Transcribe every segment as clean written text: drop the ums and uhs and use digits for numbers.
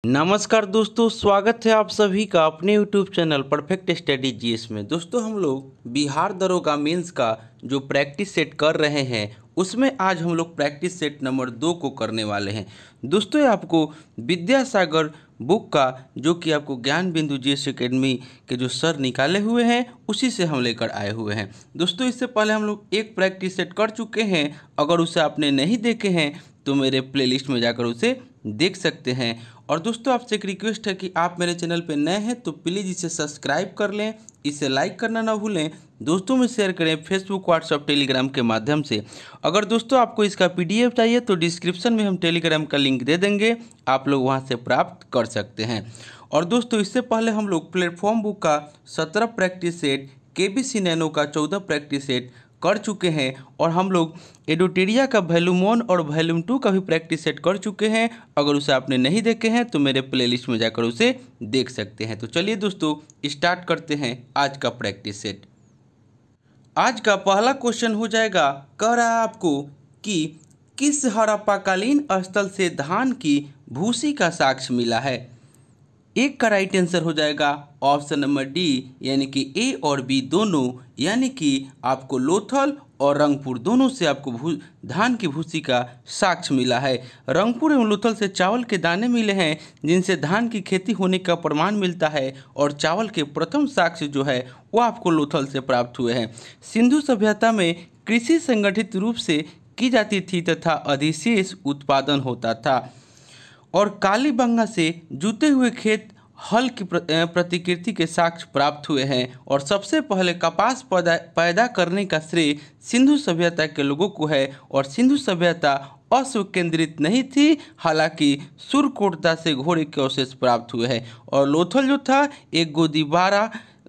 नमस्कार दोस्तों, स्वागत है आप सभी का अपने YouTube channel perfect study GS में। दोस्तों, हम लोग बिहार दरोगा मेंस का जो प्रैक्टिस सेट कर रहे हैं उसमें आज हम लोग प्रैक्टिस सेट नंबर 2 को करने वाले हैं। दोस्तों, ये आपको विद्यासागर बुक का जो कि आपको ज्ञान बिंदु जीएस एकेडमी के जो सर निकाले हुए हैं उसी से हम लेकर आए हुए हैं। दोस्तों, इससे पहले हम लोग एक प्रैक्टिस सेट कर चुके हैं। अगर उसे आपने नहीं देखे हैं तो मेरे प्लेलिस्ट में जाकर उसे देख सकते हैं। और दोस्तों, आपसे एक रिक्वेस्ट है कि आप मेरे चैनल पर नए हैं तो प्लीज़ इसे सब्सक्राइब कर लें, इसे लाइक करना ना भूलें, दोस्तों में शेयर करें फेसबुक, व्हाट्सएप, टेलीग्राम के माध्यम से। अगर दोस्तों आपको इसका पीडीएफ चाहिए तो डिस्क्रिप्शन में हम टेलीग्राम का लिंक दे देंगे, आप लोग वहां से प्राप्त कर सकते हैं। और दोस्तों, इससे पहले हम लोग प्लेटफॉर्म बुक का 17 प्रैक्टिस सेट, केबीसी नैनो का 14 प्रैक्टिस सेट कर चुके हैं और हम लोग एडोटेरिया का वॉल्यूम 1 और वॉल्यूम 2 का भी प्रैक्टिस सेट कर चुके हैं। अगर उसे आपने नहीं देखे हैं तो मेरे प्लेलिस्ट में जाकर उसे देख सकते हैं। तो चलिए दोस्तों, स्टार्ट करते हैं आज का प्रैक्टिस सेट। आज का पहला क्वेश्चन हो जाएगा, कह रहा है आपको कि किस हड़प्पाकालीन स्थल से धान की भूसी का साक्ष्य मिला है। एक का राइट आंसर हो जाएगा ऑप्शन नंबर डी, यानी कि ए और बी दोनों, यानी कि आपको लोथल और रंगपुर दोनों से आपको धान की भूसी का साक्ष्य मिला है। रंगपुर एवं लोथल से चावल के दाने मिले हैं जिनसे धान की खेती होने का प्रमाण मिलता है और चावल के प्रथम साक्ष्य जो है वो आपको लोथल से प्राप्त हुए हैं। सिंधु सभ्यता में कृषि संगठित रूप से की जाती थी तथा अधिशेष उत्पादन होता था और कालीबंगा से जुते हुए खेत हल की प्रतिकृति के साक्ष्य प्राप्त हुए हैं। और सबसे पहले कपास पैदा करने का श्रेय सिंधु सभ्यता के लोगों को है और सिंधु सभ्यता अश्व केंद्रित नहीं थी, हालांकि सुरकोटता से घोड़े के अवशेष प्राप्त हुए हैं। और लोथल जो था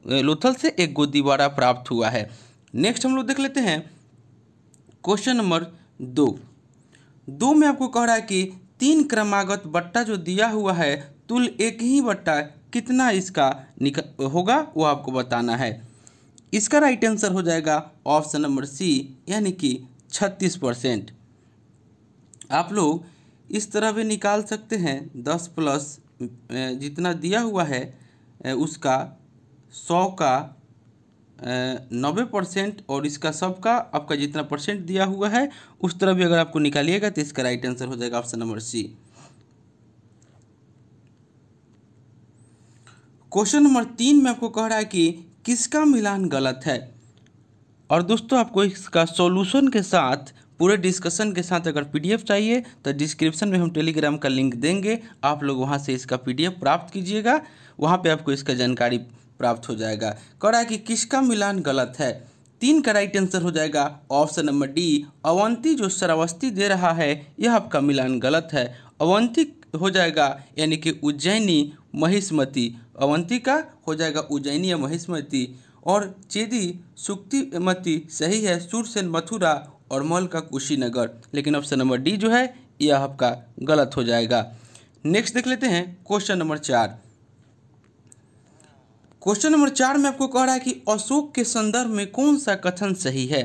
लोथल से एक गोदीबारा प्राप्त हुआ है। नेक्स्ट हम लोग देख लेते हैं क्वेश्चन नंबर 2 में आपको कह रहा है कि 3 क्रमागत बट्टा जो दिया हुआ है तुल एक ही बट्टा कितना इसका होगा वो आपको बताना है। इसका राइट आंसर हो जाएगा ऑप्शन नंबर सी, यानी कि 36%। आप लोग इस तरह भी निकाल सकते हैं, 10 प्लस जितना दिया हुआ है उसका 100 का 90% और इसका सबका आपका जितना परसेंट दिया हुआ है उस तरह भी अगर आपको निकालिएगा तो इसका राइट आंसर हो जाएगा option number C. Question number 3 में आपको कह रहा है कि किसका मिलान गलत है। और दोस्तों, आपको इसका सॉल्यूशन के साथ पूरे डिस्कशन के साथ अगर पीडीएफ चाहिए तो डिस्क्रिप्शन में हम टेलीग्राम का लिंक देंगे, आप लोग वहां से इसका पीडीएफ प्राप्त कीजिएगा, वहां पे आपको इसका जानकारी प्राप्त हो जाएगा। कह रहा है कि किसका मिलान गलत है। 3 का राइट आंसर हो जाएगा ऑप्शन नंबर डी, अवंती जो श्रावस्ती दे रहा है यह आपका मिलान गलत है। अवंती हो जाएगा यानी कि उज्जैनी महिष्मती, अवंती का हो जाएगा उज्जैनी या महिष्मती। और चेदी सुक्तिमती सही है, सूरसेन मथुरा और मल का कुशीनगर, लेकिन ऑप्शन नंबर डी जो है यह आपका गलत हो जाएगा। नेक्स्ट देख लेते हैं क्वेश्चन नंबर 4। क्वेश्चन नंबर 4 में आपको कह रहा है कि अशोक के संदर्भ में कौन सा कथन सही है।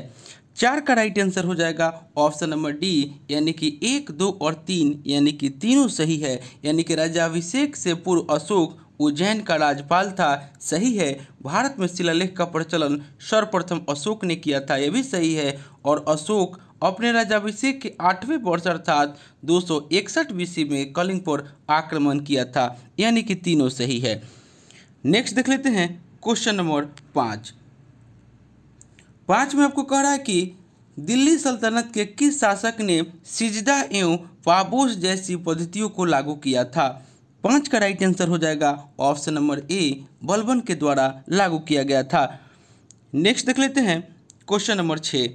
4 का राइट आंसर हो जाएगा ऑप्शन नंबर डी, यानी कि 1, 2 और 3, यानी कि तीनों सही है। यानी कि राज्याभिषेक से पूर्व अशोक उज्जैन का राज्यपाल था, सही है। भारत में शिलालेख का प्रचलन सर्वप्रथम अशोक ने किया था, यह भी सही है। और अशोक अपने राज्याभिषेक के 8वें वर्ष अर्थात 261 BC में कलिंग पर आक्रमण किया था, यानी कि तीनों सही है। नेक्स्ट देख लेते हैं क्वेश्चन नंबर 5 में आपको कह रहा है कि दिल्ली सल्तनत के किस शासक ने सिजदा एवं पाबोस जैसी पद्धतियों को लागू किया था। 5 का राइट आंसर हो जाएगा ऑप्शन नंबर ए, बलबन के द्वारा लागू किया गया था। नेक्स्ट देख लेते हैं क्वेश्चन नंबर 6।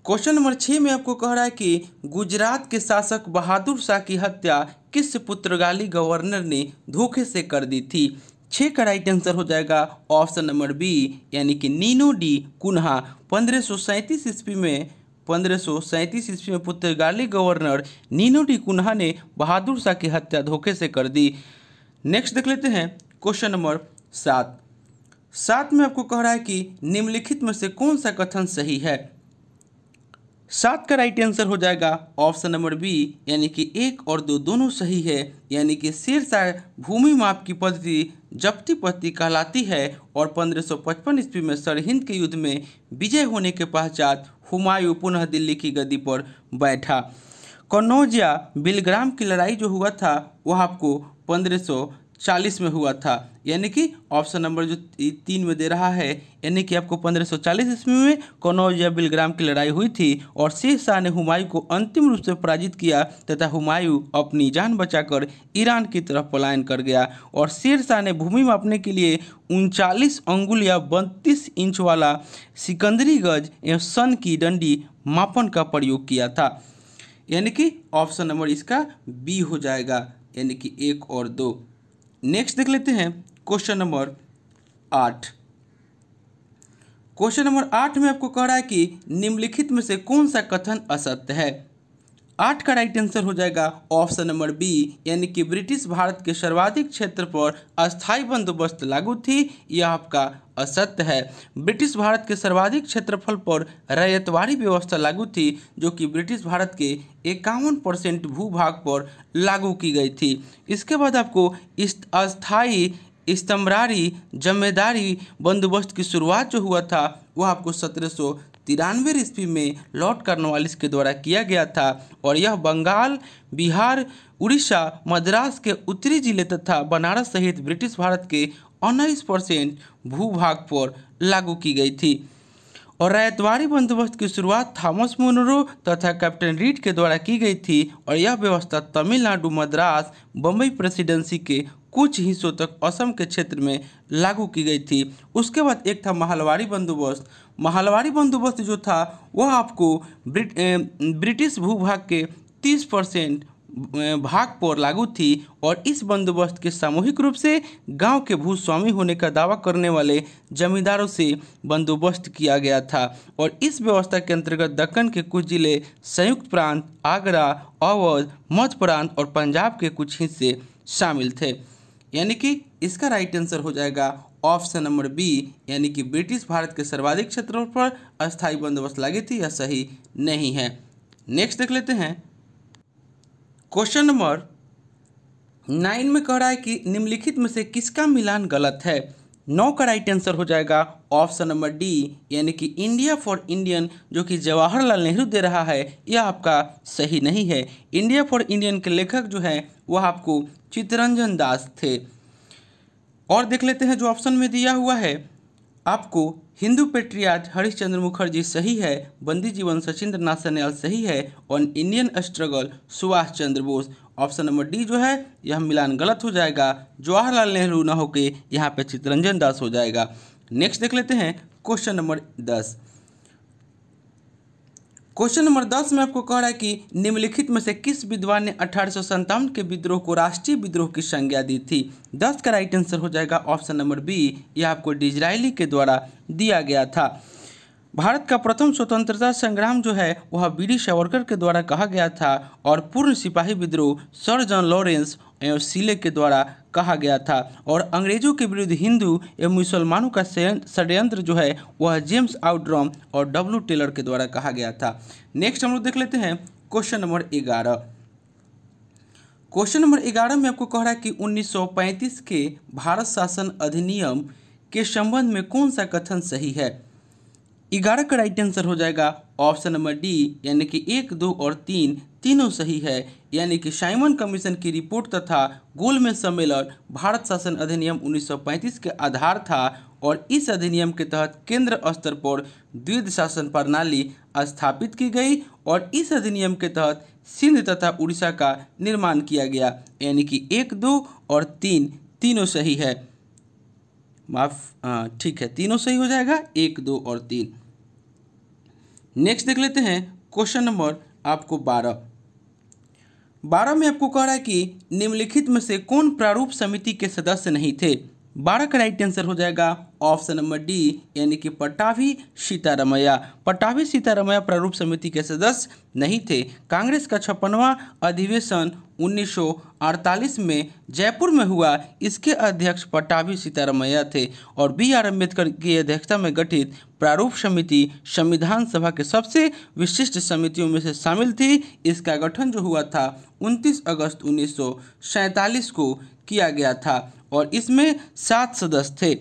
क्वेश्चन नंबर 6 में आपको कह रहा है कि गुजरात के शासक बहादुर शाह की हत्या किस पुर्तगाली गवर्नर ने धोखे से कर दी थी। 6 का राइट आंसर हो जाएगा ऑप्शन नंबर बी, यानी कि नीनो डी कुन्हा। 1537 ईस्वी में पुर्तगाली गवर्नर नीनो डी कुन्हा ने बहादुर शाह की हत्या धोखे से कर दी। नेक्स्ट देख लेते हैं क्वेश्चन नंबर 7 में आपको कह रहा है कि निम्नलिखित में से कौन सा कथन सही है। 7 का राइट आंसर हो जाएगा ऑप्शन नंबर बी, यानी कि 1 और 2 दोनों सही है। यानी कि शेरशाह भूमि माप की पद्धति जब्ती पद्धति कहलाती है और 1555 ईस्वी में सरहिंद के युद्ध में विजय होने के पश्चात हुमायूं पुनः दिल्ली की गद्दी पर बैठा। कन्नौज या बिलग्राम की लड़ाई जो हुआ था वह आपको 1540 में हुआ था। यानी कि ऑप्शन नंबर जो 3 में दे रहा है, यानी कि आपको 1540 ईस्वी में कन्नौज या बिलग्राम की लड़ाई हुई थी और शेरशाह ने हुमायूं को अंतिम रूप से पराजित किया तथा हुमायूं अपनी जान बचाकर ईरान की तरफ पलायन कर गया। और शेरशाह ने भूमि मापने के लिए 39 अंगुल या 32 इंच वाला सिकंदरी गज एवं सन की डंडी मापन का प्रयोग किया था। यानी कि ऑप्शन नंबर इसका बी हो जाएगा, यानी कि 1 और 2। नेक्स्ट देख लेते हैं क्वेश्चन नंबर 8। क्वेश्चन नंबर 8 में आपको कह रहा है कि निम्नलिखित में से कौन सा कथन असत्य है। 8 का राइट आंसर हो जाएगा ऑप्शन नंबर बी, यानी कि ब्रिटिश भारत के सर्वाधिक क्षेत्र पर अस्थायी बंदोबस्त लागू थी। यह आपका असत्य है। ब्रिटिश भारत के सर्वाधिक क्षेत्रफल पर रैयतवाड़ी व्यवस्था लागू थी, जो कि ब्रिटिश भारत के 51% भूभाग पर लागू की गई थी। इसके बाद आपको इस अस्थायी स्तंभरारी जमेदारी बंदोबस्त की शुरुआत जो हुआ था वह आपको 1793 ईस्वी में लॉर्ड कॉर्नवालिस के द्वारा किया गया था और यह बंगाल, बिहार, उड़ीसा, मद्रास के उत्तरी जिले तथा बनारस सहित ब्रिटिश भारत के 19% भूभाग पर लागू की गई थी। और रैयतवाड़ी बंदोबस्त की शुरुआत थॉमस मुनरो तथा कैप्टन रीड के द्वारा की गई थी और यह व्यवस्था तमिलनाडु, मद्रास, बम्बई प्रेसिडेंसी के कुछ हिस्सों तक असम के क्षेत्र में लागू की गई थी। उसके बाद एक था महलवाड़ी बंदोबस्त। महलवाड़ी बंदोबस्त जो था वह आपको ब्रिटिश भूभाग के 30% भाग पर लागू थी और इस बंदोबस्त के सामूहिक रूप से गांव के भूस्वामी होने का दावा करने वाले जमींदारों से बंदोबस्त किया गया था। और इस व्यवस्था के अंतर्गत दक्कन के कुछ जिले, संयुक्त प्रांत, आगरा, अवध, मध्य प्रांत और पंजाब के कुछ हिस्से शामिल थे। यानी कि इसका राइट आंसर हो जाएगा ऑप्शन नंबर बी, यानी कि ब्रिटिश भारत के सर्वाधिक क्षेत्रों पर अस्थायी बंदोबस्त लागू थी। यह सही नहीं है। नेक्स्ट देख लेते हैं क्वेश्चन नंबर 9 में कह रहा है कि निम्नलिखित में से किसका मिलान गलत है। 9 का राइट आंसर हो जाएगा ऑप्शन नंबर डी, यानी कि इंडिया फॉर इंडियन जो कि जवाहरलाल नेहरू दे रहा है यह आपका सही नहीं है। इंडिया फॉर इंडियन के लेखक जो है वह आपको चित्तरंजन दास थे। और देख लेते हैं जो ऑप्शन में दिया हुआ है आपको हिंदू पेट्रियाट हरिश्चंद्र मुखर्जी सही है, बंदी जीवन सचिंद्र नाथ सान्याल सही है और Indian struggle Subhash Chandra Bose. Option number D जो है यह मिलान गलत हो जाएगा, जवाहरलाल नेहरू ना होके यहाँ पे चित्तरंजन दास हो जाएगा। नेक्स्ट देख लेते हैं क्वेश्चन नंबर 10। क्वेश्चन नंबर 10 में आपको कह रहा है कि निम्नलिखित में से किस विद्वान ने 1857 के विद्रोह को राष्ट्रीय विद्रोह की संज्ञा दी थी। 10 का राइट आंसर हो जाएगा ऑप्शन नंबर बी, यह आपको डिज़रायली के द्वारा दिया गया था। भारत का प्रथम स्वतंत्रता संग्राम जो है वह वीर सावरकर के द्वारा कहा गया था और पूर्ण सिपाही विद्रोह सर जॉन लॉरेंस एवं सीले के द्वारा कहा गया था। और अंग्रेजों के विरुद्ध हिंदू एवं मुसलमानों का षड्यंत्र जो है वह जेम्स आउटरम और डब्ल्यू टेलर के द्वारा कहा गया था। नेक्स्ट हम लोग देख लेते हैं क्वेश्चन नंबर 11। क्वेश्चन नंबर 11 में आपको कह रहा है कि 1935 के भारत शासन अधिनियम के संबंध में कौन सा कथन सही है। 11 का राइट आंसर हो जाएगा ऑप्शन नंबर डी, यानी कि 1, 2 और 3 तीनों सही है। यानी कि साइमन कमीशन की रिपोर्ट तथा गोलमेज सम्मेलन भारत शासन अधिनियम 1935 के आधार था और इस अधिनियम के तहत केंद्र स्तर पर द्विध शासन प्रणाली स्थापित की गई और इस अधिनियम के तहत सिंध तथा उड़ीसा का निर्माण किया गया। यानी कि 1, 2 और 3 तीनों सही है। ठीक है, तीनों सही हो जाएगा, 1, 2 और 3। नेक्स्ट देख लेते हैं क्वेश्चन नंबर आपको 12 में आपको कह रहा है कि निम्नलिखित में से कौन प्रारूप समिति के सदस्य नहीं थे। 12 का राइट आंसर हो जाएगा ऑप्शन नंबर डी यानी कि पट्टाभी सीतारमैया। पट्टाभी सीतारमैया प्रारूप समिति के सदस्य नहीं थे। कांग्रेस का 56वां अधिवेशन 1948 में जयपुर में हुआ। इसके अध्यक्ष पट्टाभी सीतारमैया थे और बी.आर. अम्बेडकर की अध्यक्षता में गठित प्रारूप समिति संविधान सभा के सबसे विशिष्ट समितियों में से शामिल थी। इसका गठन जो हुआ था 29 अगस्त 1947 को किया गया था और इसमें 7 सदस्य थे।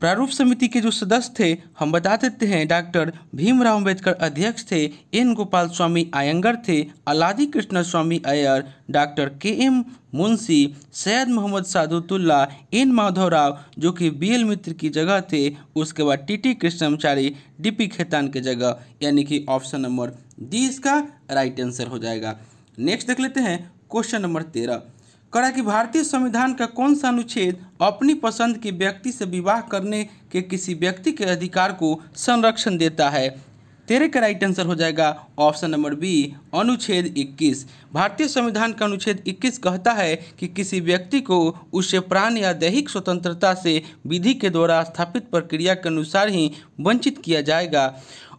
प्रारूप समिति के जो सदस्य थे हम बता देते हैं, डॉक्टर भीमराव अम्बेडकर अध्यक्ष थे, एन गोपाल स्वामी अयंगर थे, Alladi Krishna Swami Iyer, doctor K M. Munshi, Syed Mohammad Saadullah, N Madhavrao जो कि बी.एल. मित्र की जगह थे, उसके बाद टी.टी. कृष्णमाचारी, डी.पी. खेतान की जगह, यानी कि ऑप्शन नंबर डी इसका राइट आंसर हो जाएगा। नेक्स्ट देख लेते हैं क्वेश्चन नंबर 13। कहा कि भारतीय संविधान का कौन सा अनुच्छेद अपनी पसंद के व्यक्ति से विवाह करने के किसी व्यक्ति के अधिकार को संरक्षण देता है। 13 का राइट आंसर हो जाएगा ऑप्शन नंबर बी अनुच्छेद 21। भारतीय संविधान का अनुच्छेद 21 कहता है कि किसी व्यक्ति को उससे प्राण या दैहिक स्वतंत्रता से विधि के द्वारा स्थापित प्रक्रिया के अनुसार ही वंचित किया जाएगा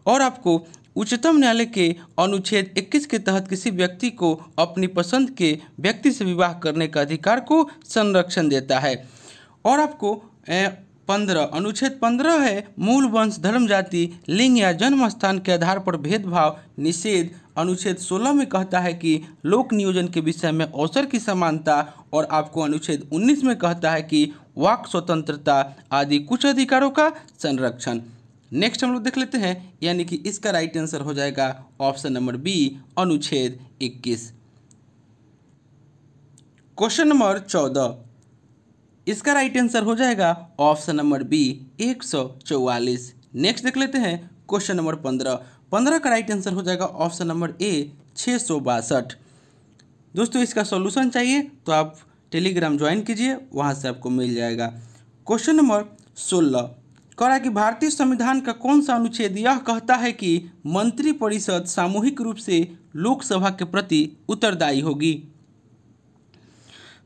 और आपको उच्चतम न्यायालय के अनुच्छेद 21 के तहत किसी व्यक्ति को अपनी पसंद के व्यक्ति से विवाह करने का अधिकार को संरक्षण देता है। और आपको 15 अनुच्छेद 15 है मूल वंश, धर्म, जाति, लिंग या जन्म स्थान के आधार पर भेदभाव निषेध। अनुच्छेद 16 में कहता है कि लोक नियोजन के विषय में अवसर की समानता और आपको अनुच्छेद 19 में कहता है कि वाक स्वतंत्रता आदि कुछ अधिकारों का संरक्षण। नेक्स्ट हम लोग देख लेते हैं, यानी कि इसका राइट आंसर हो जाएगा ऑप्शन नंबर बी अनुच्छेद 21। क्वेश्चन नंबर 14, इसका राइट आंसर हो जाएगा ऑप्शन नंबर बी 144। नेक्स्ट देख लेते हैं क्वेश्चन नंबर 15। 15 का राइट आंसर हो जाएगा ऑप्शन नंबर ए 662। दोस्तों इसका सॉल्यूशन चाहिए तो आप टेलीग्राम ज्वाइन कीजिए, वहां से आपको मिल जाएगा। क्वेश्चन नंबर 16 कह रहा है कि भारतीय संविधान का कौन सा अनुच्छेद यह कहता है कि मंत्रिपरिषद सामूहिक रूप से लोकसभा के प्रति उत्तरदायी होगी।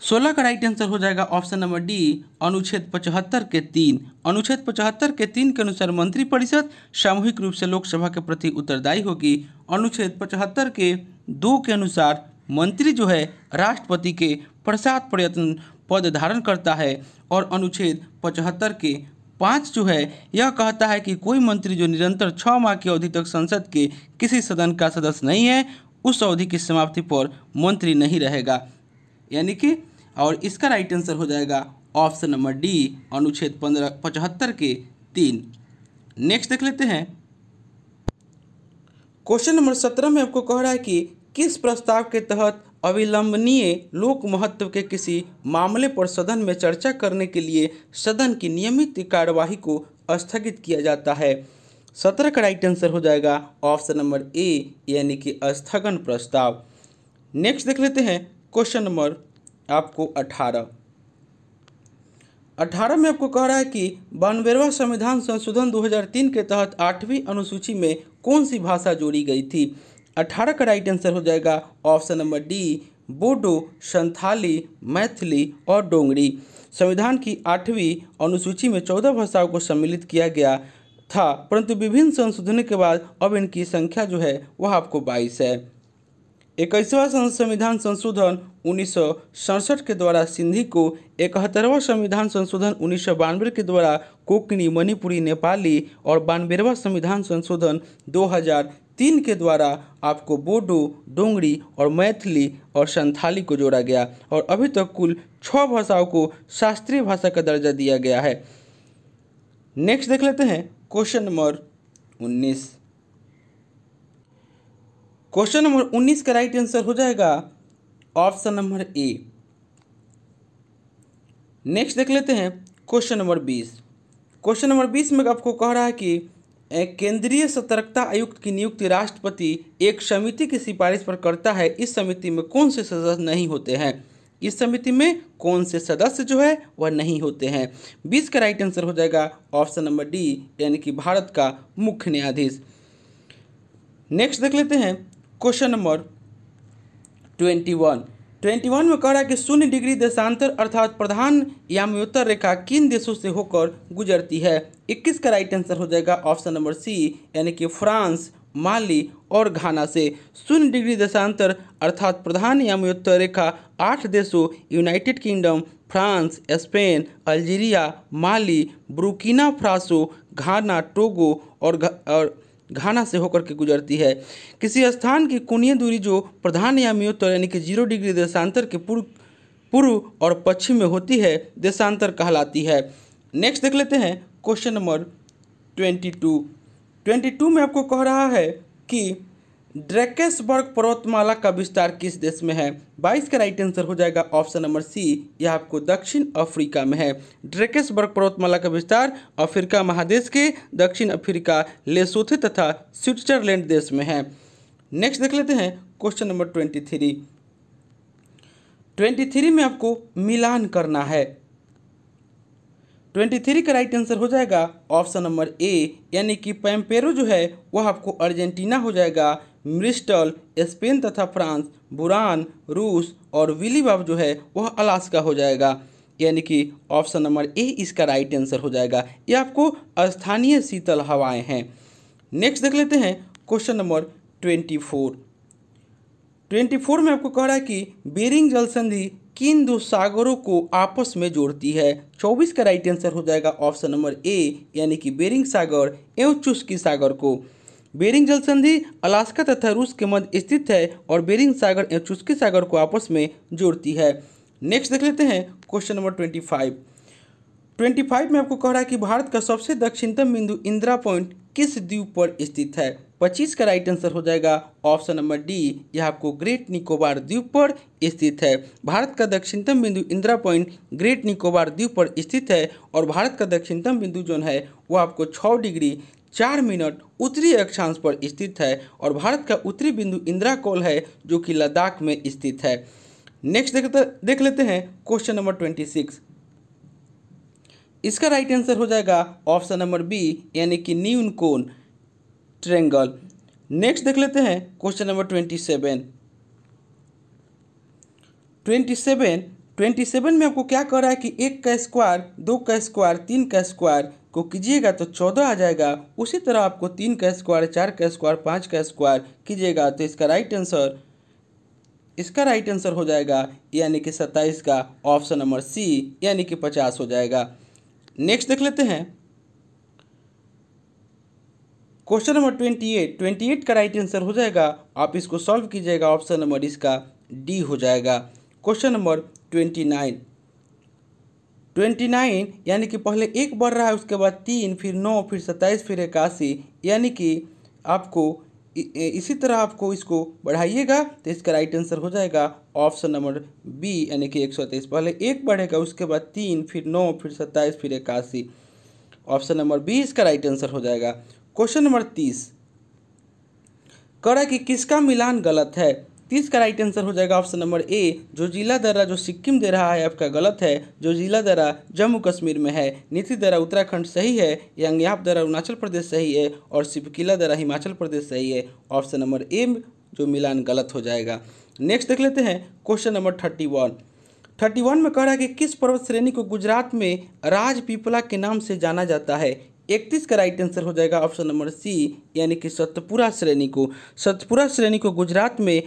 16 का राइट आंसर हो जाएगा ऑप्शन नंबर डी अनुच्छेद 75 के 3। अनुच्छेद 75 के 3 के अनुसार मंत्रिपरिषद सामूहिक रूप से लोकसभा के प्रति उत्तरदायी होगी। अनुच्छेद 75 के 2 के अनुसार मंत्री जो है राष्ट्रपति के प्रसाद प्रयत्न पद धारण करता है और अनुच्छेद 75 के 5 जो है यह कहता है कि कोई मंत्री जो निरंतर 6 माह की अवधि तक संसद के किसी सदन का सदस्य नहीं है उस अवधि की समाप्ति पर मंत्री नहीं रहेगा, यानी कि और इसका राइट आंसर हो जाएगा ऑप्शन नंबर डी अनुच्छेद 75 के 3। नेक्स्ट देख लेते हैं क्वेश्चन नंबर 17 में आपको कह रहा है कि किस प्रस्ताव के तहत अविलंबनीय लोक महत्व के किसी मामले पर सदन में चर्चा करने के लिए सदन की नियमित कार्यवाही को स्थगित किया जाता है। 17 का राइट आंसर हो जाएगा ऑप्शन नंबर ए यानी कि स्थगन प्रस्ताव। नेक्स्ट देख लेते हैं क्वेश्चन नंबर आपको 18 में आपको कह रहा है कि 92वां संविधान संशोधन 2003 के तहत 8वीं अनुसूची में कौन सी भाषा जोड़ी गई थी। 18 का राइट आंसर हो जाएगा option number D Bodo, Santhali, Maithili और डोंगरी। संविधान की 8वीं अनुसूची में 14 भाषाओं को सम्मिलित किया गया था, परंतु विभिन्न संशोधनों के बाद अब इनकी संख्या जो है वह आपको 22 है। 21वां संविधान संशोधन 1967 के द्वारा सिंधी को, 71वां संविधान संशोधन 1992 के द्वारा कोंकणी, मणिपुरी, नेपाली और 92वां संविधान संशोधन 2003 के द्वारा आपको बोडो, डोंगरी और मैथिली और संथाली को जोड़ा गया और अभी तक कुल 6 भाषाओं को शास्त्रीय भाषा का दर्जा दिया गया है। नेक्स्ट देख लेते हैं क्वेश्चन नंबर 19। क्वेश्चन नंबर 19 का राइट आंसर हो जाएगा ऑप्शन नंबर ए। नेक्स्ट देख लेते हैं क्वेश्चन नंबर 20। क्वेश्चन नंबर 20 में आपको कह रहा है कि केंद्रीय सतर्कता आयुक्त की नियुक्ति राष्ट्रपति एक समिति की सिफारिश पर करता है। इस समिति में कौन से सदस्य नहीं होते हैं। इस समिति में कौन से सदस्य जो है वह नहीं होते हैं। 20 का राइट आंसर हो जाएगा ऑप्शन नंबर डी यानी कि भारत का मुख्य न्यायाधीश। नेक्स्ट देख लेते हैं क्वेश्चन नंबर 21। 21 में कह रहा है कि 0 डिग्री देशांतर अर्थात प्रधान याम्योत्तर रेखा किन देशों से होकर गुजरती है। 21 का राइट आंसर हो जाएगा ऑप्शन नंबर सी, यानी कि फ्रांस, माली और घाना से। 0 डिग्री देशांतर अर्थात प्रधान याम्योत्तर रेखा 8 देशों United Kingdom, France, Spain, Algeria, Mali, Burkina Faso, Ghana, Togo और घाना से होकर के गुजरती है। किसी स्थान की कोणीय दूरी जो प्रधान याम्योत्तर यानी कि 0 डिग्री देशांतर के पूर्व और पश्चिम में होती है देशांतर कहलाती है। नेक्स्ट देख लेते हैं क्वेश्चन नंबर 22 में आपको कह रहा है कि ड्रैकेसबर्ग पर्वतमाला का विस्तार किस देश में है। 22 का राइट आंसर हो जाएगा ऑप्शन नंबर सी, यह आपको दक्षिण अफ्रीका में है। ड्रैकेसबर्ग पर्वतमाला का विस्तार अफ्रीका महादेश के दक्षिण अफ्रीका, लेसोथो तथा स्विट्जरलैंड देश में है। नेक्स्ट देख लेते हैं क्वेश्चन नंबर 23 में आपको मिलान करना है। 23 का राइट आंसर हो जाएगा ऑप्शन नंबर ए, यानी कि पैम्पेरो जो है वह आपको अर्जेंटीना हो जाएगा, ब्रिस्टल स्पेन तथा फ्रांस, बुरान रूस और विलीबाब जो है वह अलास्का हो जाएगा, यानी कि ऑप्शन नंबर ए इसका राइट आंसर हो जाएगा। ये आपको स्थानीय शीतल हवाएं हैं। नेक्स्ट देख लेते हैं क्वेश्चन नंबर 24 में आपको कह रहा है कि बेरिंग जल संधि किन दो सागरों को आपस में जोड़ती है। 24 का राइट आंसर हो जाएगा ऑप्शन नंबर ए, यानी कि बेरिंग सागर एवं चुस्की सागर को। बेरिंग जल संधि अलास्का तथा रूस के मध्य स्थित है और बेरिंग सागर एवं चुस्की सागर को आपस में जोड़ती है। नेक्स्ट देख लेते हैं क्वेश्चन नंबर 25 में आपको कह रहा है कि भारत का सबसे दक्षिणतम बिंदु इंदिरा पॉइंट किस द्वीप पर स्थित है। 25 का राइट आंसर हो जाएगा ऑप्शन नंबर डी, यह आपको ग्रेट निकोबार द्वीप पर स्थित है। भारत का दक्षिणतम बिंदु इंदिरा पॉइंट ग्रेट निकोबार द्वीप पर स्थित है और भारत का दक्षिणतम बिंदु जो है वो आपको 6 डिग्री 4 मिनट उत्तरी अक्षांश पर स्थित है और भारत का उत्तरी बिंदु इंदिरा कोल है जो कि लद्दाख में स्थित है। नेक्स्ट देख लेते हैं क्वेश्चन नंबर 26। इसका राइट आंसर हो जाएगा ऑप्शन नंबर बी, यानी कि न्यून कोन ट्रायंगल। नेक्स्ट देख लेते हैं क्वेश्चन नंबर 27 में आपको क्या कह रहा है कि 1 का स्क्वायर 2 का स्क्वायर 3 का स्क्वायर को कीजिएगा तो 14 आ जाएगा। उसी तरह आपको 3 का स्क्वायर 4 का स्क्वायर 5 का स्क्वायर कीजिएगा तो इसका राइट आंसर हो जाएगा, यानी कि 27 का ऑप्शन नंबर सी, यानी कि 50 हो जाएगा। नेक्स्ट देख लेते हैं क्वेश्चन नंबर 28 का राइट आंसर हो जाएगा, आप इसको सॉल्व कीजिएगा, ऑप्शन नंबर इसका डी हो जाएगा। क्वेश्चन नंबर 29 यानी कि पहले 1 बढ़ रहा है, उसके बाद 3 फिर 9 फिर 27 फिर 81, यानी कि आपको इसी तरह आपको इसको बढ़ाइएगा तो इसका राइट आंसर हो जाएगा ऑप्शन नंबर बी, यानी कि 123। पहले 1 बढ़ेगा, उसके बाद 3 फिर 9 फिर 27 फिर 81, ऑप्शन नंबर बी इसका राइट आंसर हो जाएगा। क्वेश्चन नंबर 30 कह रहा है कि किसका मिलान गलत है। 30 का राइट आंसर हो जाएगा ऑप्शन नंबर ए, जो जिला दर्रा जो सिक्किम दे रहा है आपका गलत है, जो जिला दर्रा जम्मू कश्मीर में है, नीति दर्रा उत्तराखंड सही है, यांग्याप दर्रा अरुणाचल प्रदेश सही है और सिपकिला दर्रा हिमाचल प्रदेश सही है। ऑप्शन नंबर ए जो मिलान गलत हो जाएगा। नेक्स्ट देख लेते हैं क्वेश्चन नंबर 31 में कह रहा है कि किस पर्वत श्रेणी को गुजरात में राजपीपला के नाम से जाना जाता है। 31 का राइट आंसर हो जाएगा ऑप्शन नंबर सी, यानी कि सतपुरा श्रेणी को गुजरात में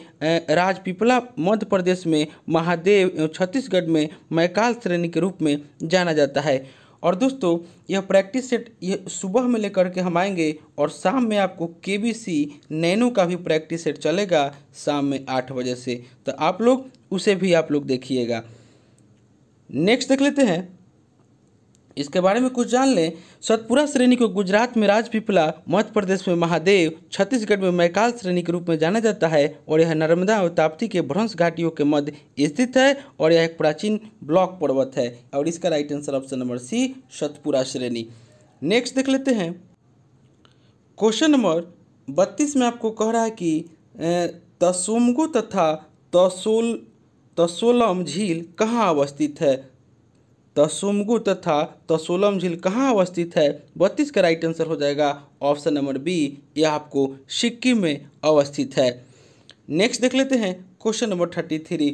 राजपीपला, मध्य प्रदेश में महादेव एवं छत्तीसगढ़ में मैकाल श्रेणी के रूप में जाना जाता है। और दोस्तों यह प्रैक्टिस सेट ये सुबह में लेकर के हम आएंगे और शाम में आपको KBC नैनो का भी प्रैक्टिस सेट चलेगा शाम में 8 बजे से, तो आप लोग उसे भी आप लोग देखिएगा। नेक्स्ट देख लेते हैं, इसके बारे में कुछ जान लें। सतपुरा श्रेणी को गुजरात में राजपीपला, मध्य प्रदेश में महादेव, छत्तीसगढ़ में मैकाल श्रेणी के रूप में जाना जाता है और यह नर्मदा और ताप्ती के भ्रंश घाटियों के मध्य स्थित है और यह एक प्राचीन ब्लॉक पर्वत है और इसका right answer option number C, Satpura श्रेणी। नेक्स्ट देख लेते हैं क्वेश्चन नंबर 32 में आपको कह रहा है कि तसोमगो तथा तसोलम झील कहाँ अवस्थित है। तसोमगो तथा तसोलम झील कहाँ अवस्थित है। 32 का राइट आंसर हो जाएगा ऑप्शन नंबर बी, यह आपको सिक्किम में अवस्थित है। नेक्स्ट देख लेते हैं क्वेश्चन नंबर 33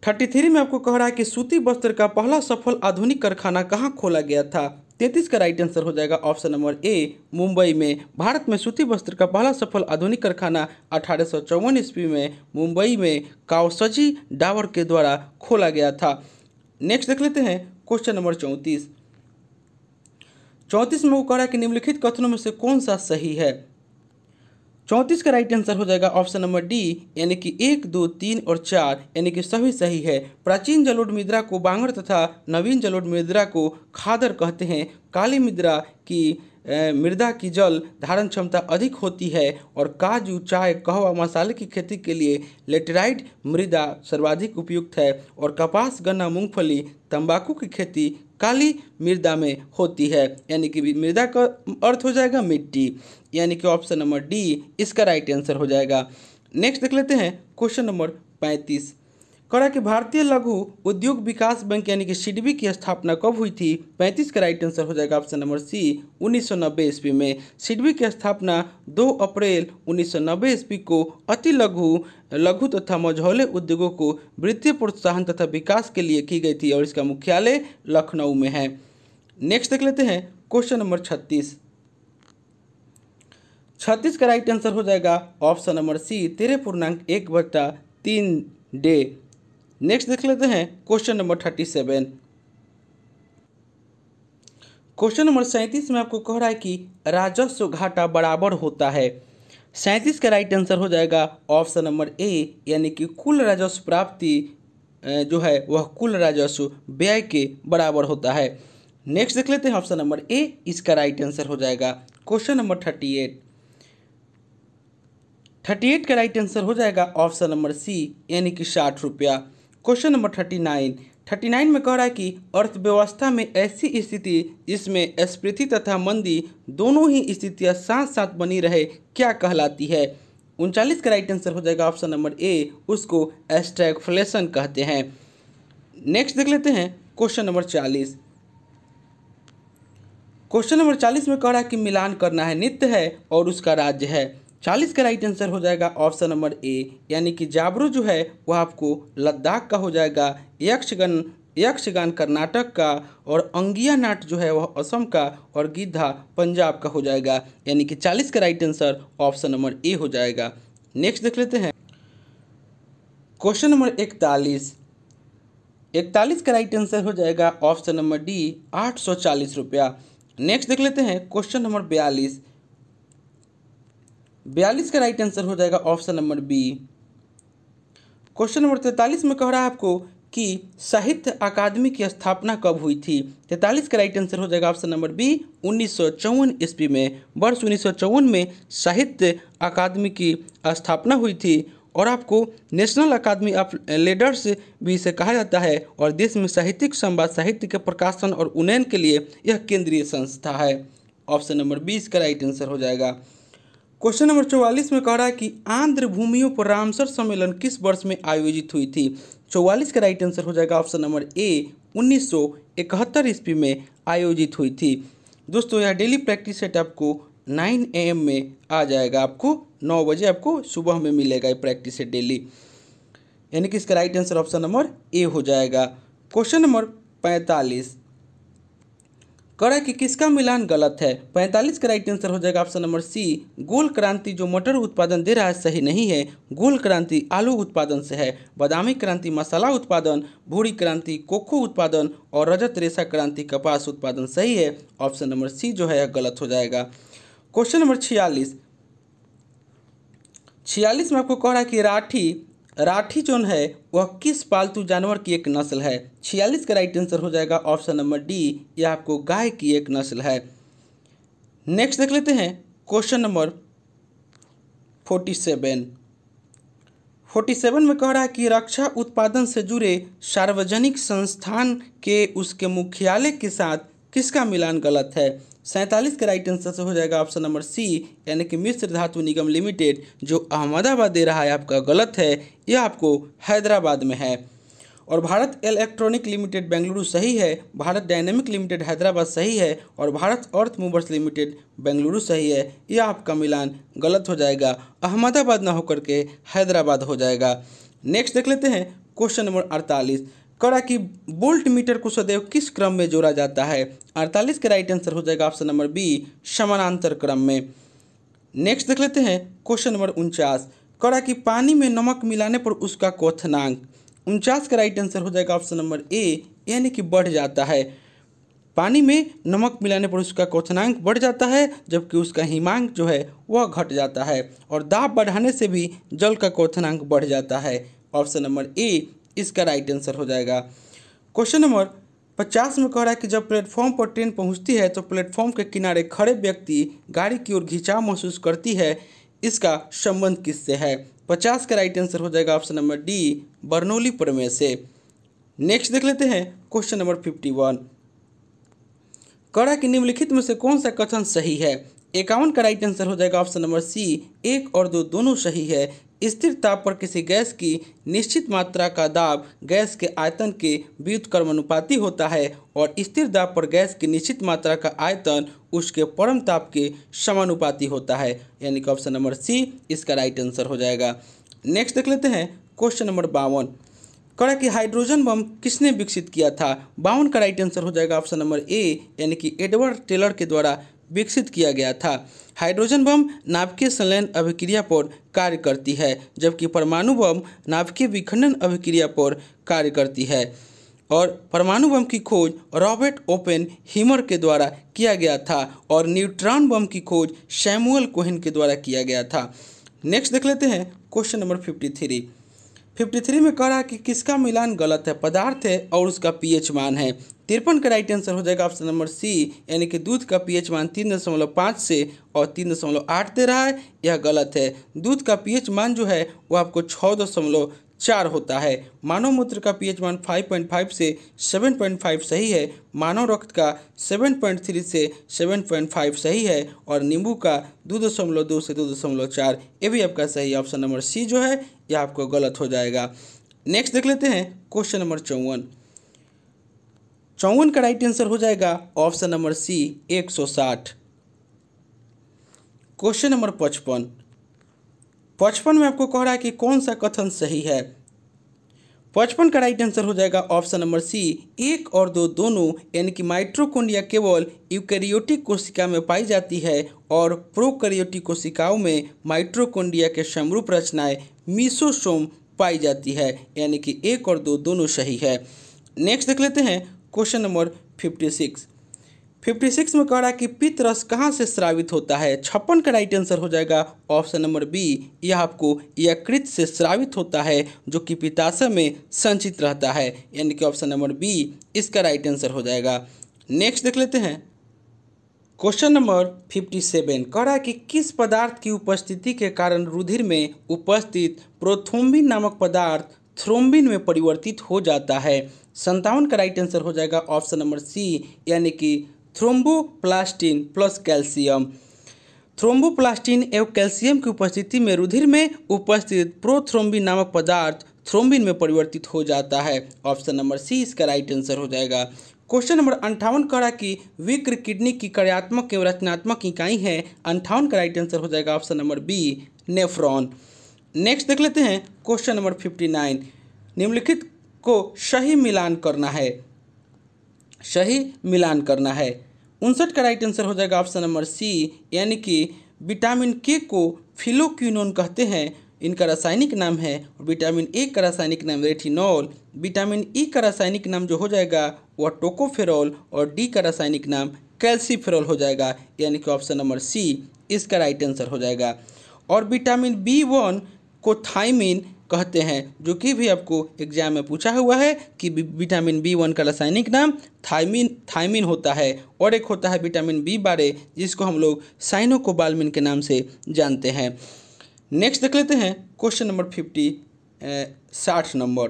33 में आपको कह रहा है कि सूती वस्त्र का पहला सफल आधुनिक कारखाना कहाँ खोला गया था। 33 का राइट आंसर हो जाएगा ऑप्शन नंबर ए, मुंबई में। भारत में सूती वस्त्र का पहला सफल आधुनिक कारखाना 1854 ईस्वी में मुंबई में काओसजी डावर के द्वारा खोला गया था। नेक्स्ट देख लेते हैं क्वेश्चन नंबर 34। 34 में वो कह रहा है कि निम्नलिखित कथनों में से कौन सा सही है। 34 का राइट आंसर हो जाएगा ऑप्शन नंबर डी, यानी कि 1, 2, 3 और 4 यानी कि सभी सही है। प्राचीन जलोढ़ मृदा को बांगर तथा नवीन जलोढ़ मृदा को खादर कहते हैं। काली मृदा की जल धारण क्षमता अधिक होती है और काजू, चाय, कहवा, मसाले की खेती के लिए लेटेराइट मृदा सर्वाधिक उपयुक्त है और कपास, गन्ना, मूंगफली, तंबाकू की खेती काली मृदा में होती है। यानी कि मृदा का अर्थ हो जाएगा मिट्टी, यानी कि ऑप्शन नंबर डी इसका राइट आंसर हो जाएगा। नेक्स्ट देख लेते हैं क्वेश्चन नंबर 35। कह रहा है कि भारतीय लघु उद्योग विकास बैंक यानी कि सिडबी की स्थापना कब हुई थी। 35 का राइट आंसर हो जाएगा ऑप्शन नंबर सी, 1990 ईस्वी में। सिडबी की स्थापना 2 अप्रैल 1990 ईस्वी को अति लघु तथा मझौले उद्योगों को वित्तीय प्रोत्साहन तथा विकास के लिए की गई थी और इसका मुख्यालय लखनऊ में है। नेक्स्ट देख लेते हैं क्वेश्चन नंबर 36। 36 का राइट आंसर हो जाएगा option number C, 13.1/3 day. Next देख लेते हैं क्वेश्चन नंबर 37। क्वेश्चन नंबर 37 में आपको कह रहा है कि राजस्व घाटा बराबर होता है। 37 का राइट आंसर हो जाएगा ऑप्शन नंबर ए, यानी कि कुल राजस्व प्राप्ति जो है वह कुल राजस्व व्यय के बराबर होता है। नेक्स्ट देख लेते हैं ऑप्शन नंबर ए, इसका राइट आंसर हो जाएगा क्वेश्चन नंबर 38। 38 का राइट आंसर हो जाएगा ऑप्शन नंबर सी, यानी कि 60 रुपया। क्वेश्चन नंबर 39 में कह रहा है कि अर्थव्यवस्था में ऐसी स्थिति जिसमें स्फीति तथा मंदी दोनों ही स्थितियां साथ साथ बनी रहे क्या कहलाती है। 39 का राइट आंसर हो जाएगा ऑप्शन नंबर ए, उसको स्टैगफ्लेशन कहते हैं। नेक्स्ट देख लेते हैं क्वेश्चन नंबर 40। क्वेश्चन नंबर 40 में कह रहा है कि मिलान करना है, नित्य है और उसका राज्य है। 40 का राइट आंसर हो जाएगा ऑप्शन नंबर ए, यानी कि जाबरू जो है वह आपको लद्दाख का हो जाएगा, यक्षगान कर्नाटक का और अंगिया नाट जो है वह असम का और गिद्धा पंजाब का हो जाएगा। यानी कि 40 का right answer option number A हो जाएगा। नेक्स्ट देख लेते हैं क्वेश्चन नंबर 41। 41 का राइट आंसर हो जाएगा ऑप्शन नंबर डी, 840 रुपया। नेक्स्ट देख लेते हैं क्वेश्चन नंबर 42। 42 का राइट आंसर हो जाएगा option number B. Question number 43 में कह रहा है आपको कि साहित्य अकादमी की स्थापना कब हुई थी। 43 का राइट आंसर हो जाएगा ऑप्शन नंबर बी, 1954 ईस्वी में। वर्ष 1954 में साहित्य अकादमी की स्थापना हुई थी और आपको नेशनल अकादमी ऑफ लीडर्स भी इसे कहा जाता है और देश में साहित्यिक संवाद, साहित्य के प्रकाशन और उन्नयन के लिए यह केंद्रीय संस्था है। ऑप्शन नंबर 20 का राइट आंसर हो जाएगा। क्वेश्चन नंबर 44 में कह रहा है कि आंध्र भूमियों पर रामसर सम्मेलन किस वर्ष में आयोजित हुई थी। 44 का राइट आंसर हो जाएगा ऑप्शन नंबर ए, 1971 ईस्वी में आयोजित हुई थी। दोस्तों यह डेली प्रैक्टिस सेट आपको 9 AM में आ जाएगा, आपको 9 बजे आपको सुबह में मिलेगा ये प्रैक्टिस सेट डेली, यानी कि इसका right answer option number A हो जाएगा। क्वेश्चन नंबर 45 कह रहा है कि किसका मिलान गलत है। 45 का राइट आंसर हो जाएगा ऑप्शन नंबर सी, गोल क्रांति जो मटर उत्पादन दे रहा है सही नहीं है। गोल क्रांति आलू उत्पादन से है, बादामी क्रांति मसाला उत्पादन, भूरी क्रांति कोको उत्पादन और रजत रेशा क्रांति कपास उत्पादन सही है। ऑप्शन नंबर सी जो है गलत हो जाएगा। क्वेश्चन नंबर 46 में आपको कह रहा है कि राठी जो है वह किस पालतू जानवर की एक नस्ल है। 46 का राइट आंसर हो जाएगा ऑप्शन नंबर डी, यह आपको गाय की एक नस्ल है। नेक्स्ट देख लेते हैं क्वेश्चन नंबर 47 में कह रहा है कि रक्षा उत्पादन से जुड़े सार्वजनिक संस्थान के उसके मुख्यालय के साथ किसका मिलान गलत है। 47 का राइट आंसर से हो जाएगा ऑप्शन नंबर सी, यानी कि मिश्र धातु निगम लिमिटेड जो अहमदाबाद दे रहा है आपका गलत है, यह आपको हैदराबाद में है। और भारत इलेक्ट्रॉनिक लिमिटेड बेंगलुरु सही है, भारत डायनेमिक लिमिटेड हैदराबाद सही है और भारत अर्थ मूवर्स लिमिटेड बेंगलुरु सही है। यह आपका मिलान गलत हो जाएगा, अहमदाबाद ना होकर के हैदराबाद हो जाएगा। नेक्स्ट देख लेते हैं क्वेश्चन नंबर 48 करा कि वोल्ट मीटर को सदैव किस क्रम में जोड़ा जाता है। 48 का राइट आंसर हो जाएगा ऑप्शन नंबर बी, समानांतर क्रम में। नेक्स्ट देख लेते हैं क्वेश्चन नंबर 49 करा कि पानी में नमक मिलाने पर उसका क्वथनांक। 49 का राइट आंसर हो जाएगा ऑप्शन नंबर ए, यानी कि बढ़ जाता है। पानी में नमक मिलाने पर उसका क्वथनांक बढ़ जाता है, जबकि उसका हिमांक जो है वह घट जाता है। और दाब बढ़ाने से भी जल का क्वथनांक बढ़ जाता है। ऑप्शन नंबर ए इसका राइट आंसर हो जाएगा। क्वेश्चन नंबर 50 में कह रहा है कि जब प्लेटफॉर्म पर ट्रेन पहुंचती है तो प्लेटफॉर्म के किनारे खड़े व्यक्ति गाड़ी की ओर खिंचाव महसूस करती है, इसका संबंध किससे है। 50 का राइट आंसर हो जाएगा ऑप्शन नंबर डी, बर्नौली प्रमेय से। नेक्स्ट देख लेते हैं क्वेश्चन नंबर 51 कड़ा कि निम्नलिखित में से कौन सा कथन सही है। 51 का राइट आंसर हो जाएगा ऑप्शन नंबर सी, 1 और 2 दोनों सही है। स्थिर ताप पर किसी गैस की निश्चित मात्रा का दाब गैस के आयतन के व्युत्क्रमानुपाती होता है और स्थिर दाब पर गैस की निश्चित मात्रा का आयतन उसके परम ताप के समानुपाती होता है, यानी कि ऑप्शन नंबर सी इसका राइट आंसर हो जाएगा। नेक्स्ट देख लेते हैं क्वेश्चन नंबर 52 कड़ा कि हाइड्रोजन बम किसने विकसित किया था। 52 का राइट आंसर हो जाएगा ऑप्शन नंबर ए, यानी कि एडवर्ड टेलर के द्वारा विकसित किया गया था। हाइड्रोजन बम नाभिकीय संलयन अभिक्रिया पर कार्य करती है, जबकि परमाणु बम नाभिकीय विखंडन अभिक्रिया पर कार्य करती है। और परमाणु बम की खोज रॉबर्ट ओपेनहीमर के द्वारा किया गया था और न्यूट्रॉन बम की खोज सैमुअल कोहेन के द्वारा किया गया था। नेक्स्ट देख लेते हैं क्वेश्चन नंबर 53 में कह रहा है कि किसका मिलान गलत है। पदार्थ है और उसका पीएच मान है। 53 का राइट आंसर हो जाएगा ऑप्शन नंबर सी, यानी कि दूध का पीएच मान 3.5 से और 3.8 दे रहा है, यह गलत है। दूध का पीएच मान जो है वो आपको 6.4 होता है। मानव मूत्र का पीएच मान 5.5 से 7.5 सही है। मानव रक्त का 7.3 से 7.5 सही है और नींबू का 2.2 से 2.4 ये भी आपका सही। ऑप्शन नंबर सी जो है यह आपको गलत हो जाएगा। नेक्स्ट देख लेते हैं क्वेश्चन नंबर 54 का राइट आंसर हो जाएगा option number C 160। Question number 55 में आपको कह रहा है कि कौन सा कथन सही है। 55 का राइट आंसर हो जाएगा ऑप्शन नंबर सी, 1 और 2 दोनों, यानी कि माइटोकॉन्ड्रिया केवल यूकैरियोटिक कोशिका में पाई जाती है और प्रोकैरियोटिक कोशिकाओं में माइटोकॉन्ड्रिया के समरूप रचनाएं मीसोसोम पाई जाती है, यानी कि 1 और 2 दोनों सही है। नेक्स्ट देख लेते हैं क्वेश्चन नंबर 56 में कह रहा है कि पित्त रस कहाँ से स्रावित होता है। 56 का राइट आंसर हो जाएगा ऑप्शन नंबर बी, यह आपको यकृत से स्रावित होता है जो कि पित्ताशय में संचित रहता है, यानी कि ऑप्शन नंबर बी इसका राइट आंसर हो जाएगा। नेक्स्ट देख लेते हैं क्वेश्चन नंबर 57 कह रहा है कि किस पदार्थ की उपस्थिति के कारण रुधिर में उपस्थित प्रोथ्रोम्बिन नामक पदार्थ थ्रोम्बिन में परिवर्तित हो जाता है। 57 का राइट आंसर हो जाएगा ऑप्शन नंबर सी, यानी कि थ्रोम्बोप्लास्टिन प्लस कैल्शियम। थ्रोम्बोप्लास्टिन एवं कैल्शियम की उपस्थिति में रुधिर में उपस्थित प्रोथ्रोम्बिन नामक पदार्थ थ्रोम्बिन में परिवर्तित हो जाता है। ऑप्शन नंबर सी इसका राइट आंसर हो जाएगा। क्वेश्चन नंबर 58 कह रहा कि विक्र किडनी की कार्यात्मक एवं रचनात्मक इकाई है। 58 का राइट आंसर हो जाएगा option number B, nephron. Next देख लेते हैं क्वेश्चन नंबर 59 निम्नलिखित को सही मिलान करना है। 59 का राइट आंसर हो जाएगा ऑप्शन नंबर सी, यानी कि विटामिन के को फिलोक्विनोन कहते हैं, इनका रासायनिक नाम है। और विटामिन ए का रासायनिक नाम रेटिनॉल। विटामिन ई का रासायनिक नाम जो हो जाएगा वह टोकोफेरॉल और डी का रासायनिक नाम कैल्सीफेरॉल हो जाएगा, यानी कि ऑप्शन नंबर सी इसका राइट आंसर हो जाएगा। और विटामिन B1 को थायमिन कहते हैं, जो कि भी आपको एग्जाम में पूछा हुआ है कि विटामिन B1 का रासायनिक नाम थायमिन होता है। और एक होता है विटामिन B12 जिसको हम लोग साइनोकोबाल्मिन के नाम से जानते हैं। नेक्स्ट देख लेते हैं क्वेश्चन नंबर 60 नंबर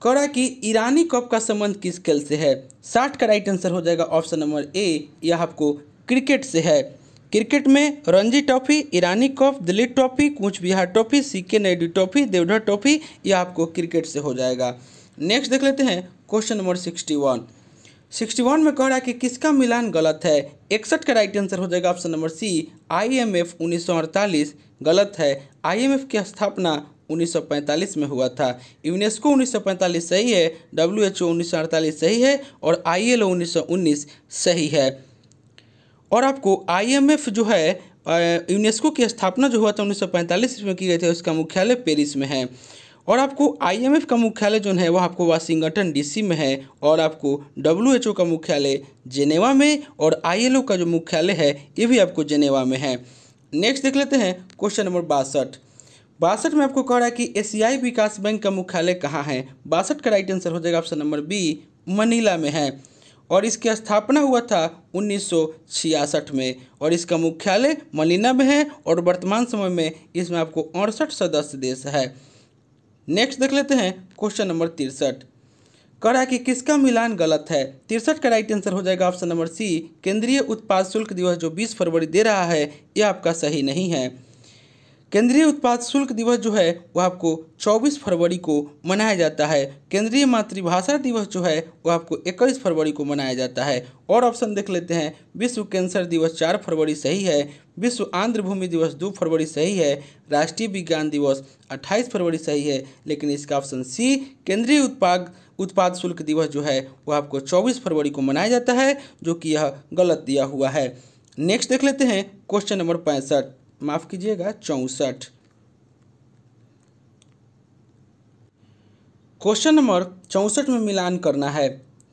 कह रहा है कि ईरानी कप का संबंध किस खेल से है। 60 का राइट आंसर हो जाएगा ऑप्शन नंबर ए, यह आपको क्रिकेट से है। क्रिकेट में Ranji trophy, Irani cup, Delhi trophy, Cooch Behar trophy, C K Naidu trophy, Deodhar trophy, यह आपको क्रिकेट से हो जाएगा। नेक्स्ट देख लेते हैं क्वेश्चन नंबर 61 में कह रहा है कि किसका मिलान गलत है। 61 का राइट आंसर हो जाएगा ऑप्शन नंबर सी, IMF 1948 गलत है। IMF की स्थापना 1945 में हुआ था। यूनेस्को 1945 सही है, WHO 1948 सही है और ILO 1919 सही है। और आपको IMF जो है यूनेस्को की स्थापना जो हुआ था 1945 में की गई थी, उसका मुख्यालय पेरिस में है। और आपको IMF का मुख्यालय जो है वह आपको वाशिंगटन DC में है। और आपको WHO का मुख्यालय जेनेवा में और ILO का जो मुख्यालय है ये भी आपको जेनेवा में है। नेक्स्ट देख लेते हैं क्वेश्चन नंबर 62 में आपको कह रहा है कि एशियाई विकास बैंक का मुख्यालय कहाँ है। 62 का राइट आंसर हो जाएगा ऑप्शन नंबर बी, मनीला में है। और इसकी स्थापना हुआ था 1966 में और इसका मुख्यालय मनीला में है। और वर्तमान समय में इसमें आपको 68 सदस्य देश है। नेक्स्ट देख लेते हैं क्वेश्चन नंबर 63, कह रहा है कि किसका मिलान गलत है। 63 का राइट आंसर हो जाएगा ऑप्शन नंबर सी, केंद्रीय उत्पाद शुल्क दिवस जो 20 फरवरी दे रहा है यह आपका सही नहीं है। केंद्रीय उत्पाद शुल्क दिवस जो है वह आपको 24 फरवरी को मनाया जाता है। केंद्रीय मातृभाषा दिवस जो है वह आपको 21 फरवरी को मनाया जाता है। और ऑप्शन देख लेते हैं, विश्व कैंसर दिवस 4 फरवरी सही है, विश्व आंध्र भूमि दिवस 2 फरवरी सही है, राष्ट्रीय विज्ञान दिवस 28 फरवरी सही है। लेकिन इसका ऑप्शन सी, केंद्रीय उत्पाद शुल्क दिवस जो है वह आपको 24 फरवरी को मनाया जाता है, जो कि यह गलत दिया हुआ है। नेक्स्ट देख लेते हैं क्वेश्चन नंबर 64, माफ कीजिएगा 64। क्वेश्चन नंबर 64 में मिलान करना है।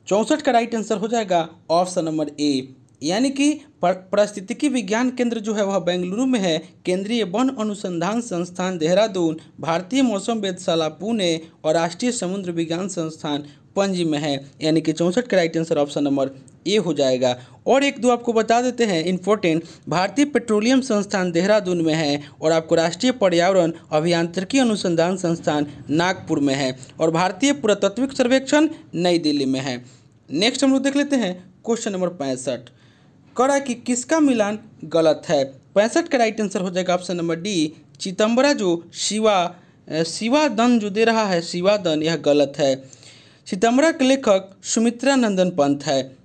64 का राइट आंसर हो जाएगा ऑप्शन नंबर ए, यानी कि पारिस्थितिकी विज्ञान केंद्र जो है वह बेंगलुरु में है, केंद्रीय वन अनुसंधान संस्थान देहरादून, भारतीय मौसम वेधशाला पुणे और राष्ट्रीय समुद्र विज्ञान संस्थान पणजी में है। यानी कि 64 का right answer option number A हो जाएगा। और एक दो आपको बता देते हैं इंपॉर्टेंट, भारतीय पेट्रोलियम संस्थान देहरादून में है और आपको राष्ट्रीय पर्यावरण अभियांत्रिकी अनुसंधान संस्थान नागपुर में है और भारतीय पुरातत्विक सर्वेक्षण नई दिल्ली में है। नेक्स्ट हम लोग देख लेते हैं क्वेश्चन नंबर 65, कह रहा है कि किसका मिलान गलत है। 65 का राइट आंसर हो जाएगा ऑप्शन नंबर डी, चिदम्बरा जो शिवादन जो दे रहा है शिवादन, यह गलत है। चिदम्बरा के लेखक सुमित्रा नंदन पंत है।